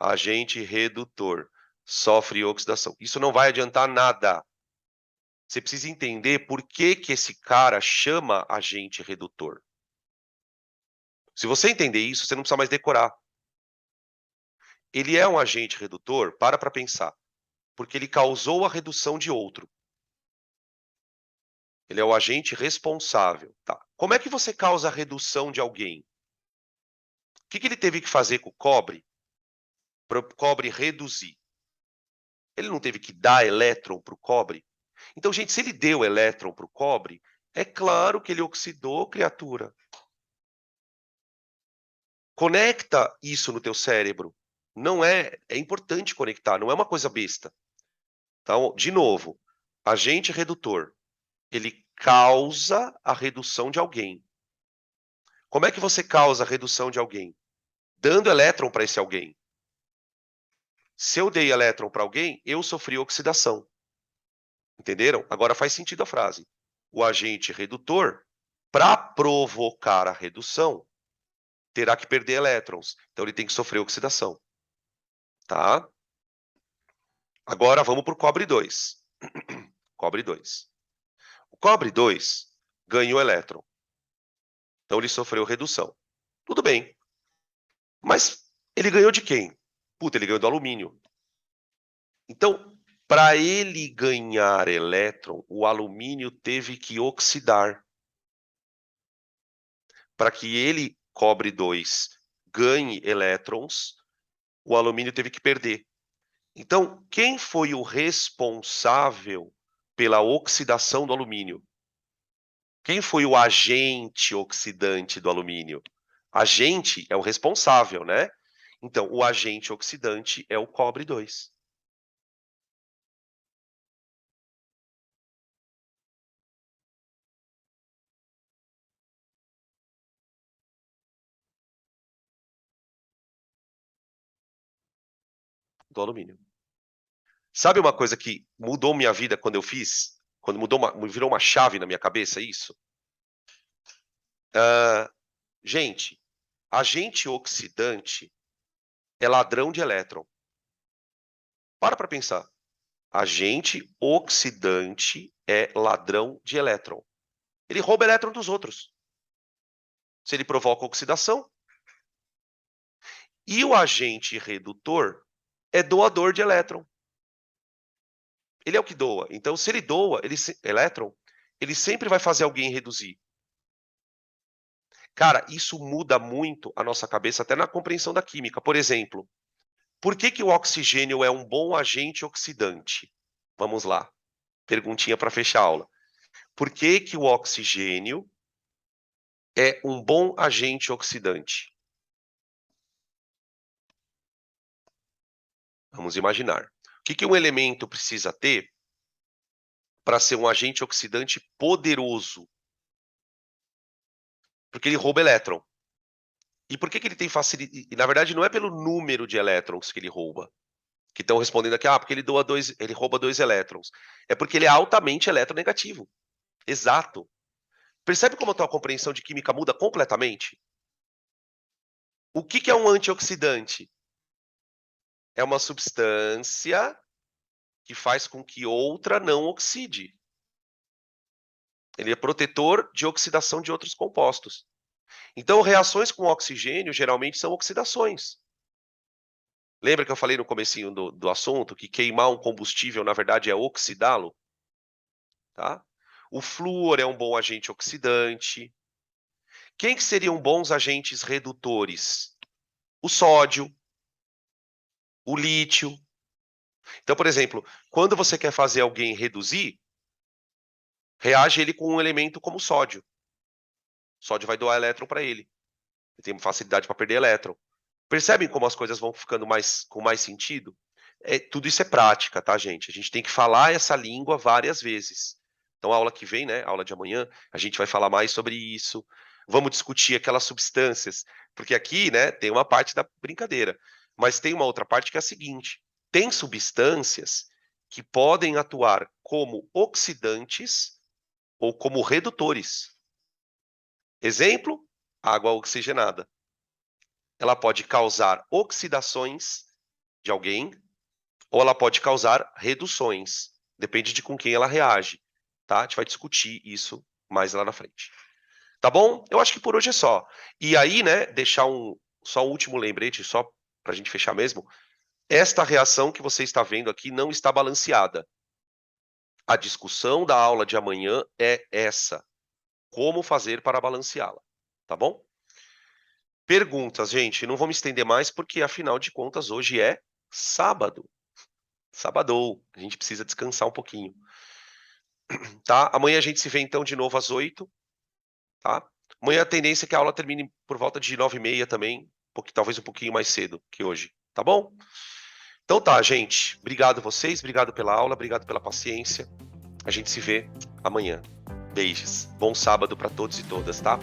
Agente redutor sofre oxidação. Isso não vai adiantar nada. Você precisa entender por que que esse cara chama agente redutor. Se você entender isso, você não precisa mais decorar. Ele é um agente redutor, para pensar, porque ele causou a redução de outro. Ele é o agente responsável. Tá. Como é que você causa a redução de alguém? O que que ele teve que fazer com o cobre para o cobre reduzir? Ele não teve que dar elétron para o cobre? Então, gente, se ele deu elétron para o cobre, é claro que ele oxidou, criatura. Conecta isso no teu cérebro. Não é importante conectar, não é uma coisa besta. Então, de novo, agente redutor, ele causa a redução de alguém. Como é que você causa a redução de alguém? Dando elétron para esse alguém. Se eu dei elétron para alguém, eu sofri oxidação. Entenderam? Agora faz sentido a frase. O agente redutor, para provocar a redução, terá que perder elétrons. Então ele tem que sofrer oxidação. Tá? Agora vamos para o cobre 2. Cobre 2. O cobre 2 ganhou elétron. Então ele sofreu redução. Tudo bem. Mas ele ganhou de quem? Puta, ele ganhou do alumínio. Então, para ele ganhar elétron, o alumínio teve que oxidar. Para que ele, cobre 2, ganhe elétrons, o alumínio teve que perder. Então, quem foi o responsável pela oxidação do alumínio? Quem foi o agente oxidante do alumínio? Agente é o responsável, né? Então, o agente oxidante é o cobre 2. Do alumínio. Sabe uma coisa que mudou minha vida quando eu fiz? Quando virou uma chave na minha cabeça isso? Gente, agente oxidante é ladrão de elétron. Para pensar. Agente oxidante é ladrão de elétron. Ele rouba elétron dos outros. Se ele provoca oxidação. E o agente redutor é doador de elétron. Ele é o que doa. Então, se ele doa elétron, ele sempre vai fazer alguém reduzir. Cara, isso muda muito a nossa cabeça, até na compreensão da química. Por exemplo, por que que o oxigênio é um bom agente oxidante? Vamos lá, perguntinha para fechar a aula. Por que que o oxigênio é um bom agente oxidante? Vamos imaginar. O que que um elemento precisa ter para ser um agente oxidante poderoso? Porque ele rouba elétron. E por que que ele tem facilidade? Na verdade, não é pelo número de elétrons que ele rouba, que estão respondendo aqui, porque ele rouba 2 elétrons. É porque ele é altamente eletronegativo. Exato. Percebe como a tua compreensão de química muda completamente? O que que é um antioxidante? É uma substância que faz com que outra não oxide. Ele é protetor de oxidação de outros compostos. Então, reações com oxigênio geralmente são oxidações. Lembra que eu falei no comecinho do assunto que queimar um combustível, na verdade, é oxidá-lo? Tá? O flúor é um bom agente oxidante. Quem que seriam bons agentes redutores? O sódio, o lítio. Então, por exemplo, quando você quer fazer alguém reduzir, reage ele com um elemento como sódio. O sódio vai doar elétron para ele. Ele tem facilidade para perder elétron. Percebem como as coisas vão ficando com mais sentido? Tudo isso é prática, tá, gente? A gente tem que falar essa língua várias vezes. Então, a aula que vem, né, a aula de amanhã, a gente vai falar mais sobre isso. Vamos discutir aquelas substâncias, porque aqui, né, tem uma parte da brincadeira, mas tem uma outra parte que é a seguinte: tem substâncias que podem atuar como oxidantes ou como redutores. Exemplo, água oxigenada. Ela pode causar oxidações de alguém, ou ela pode causar reduções. Depende de com quem ela reage, tá? A gente vai discutir isso mais lá na frente. Tá bom? Eu acho que por hoje é só. E aí, né, deixar só um último lembrete, só para a gente fechar mesmo. Esta reação que você está vendo aqui não está balanceada. A discussão da aula de amanhã é essa. Como fazer para balanceá-la, tá bom? Perguntas, gente. Não vou me estender mais, porque afinal de contas hoje é sábado. Sabadou. A gente precisa descansar um pouquinho. Tá? Amanhã a gente se vê então de novo às 8, tá? Amanhã a tendência é que a aula termine por volta de 9h30 também, talvez um pouquinho mais cedo que hoje, tá bom? Então tá, gente. Obrigado vocês, obrigado pela aula, obrigado pela paciência. A gente se vê amanhã. Beijos. Bom sábado para todos e todas, tá?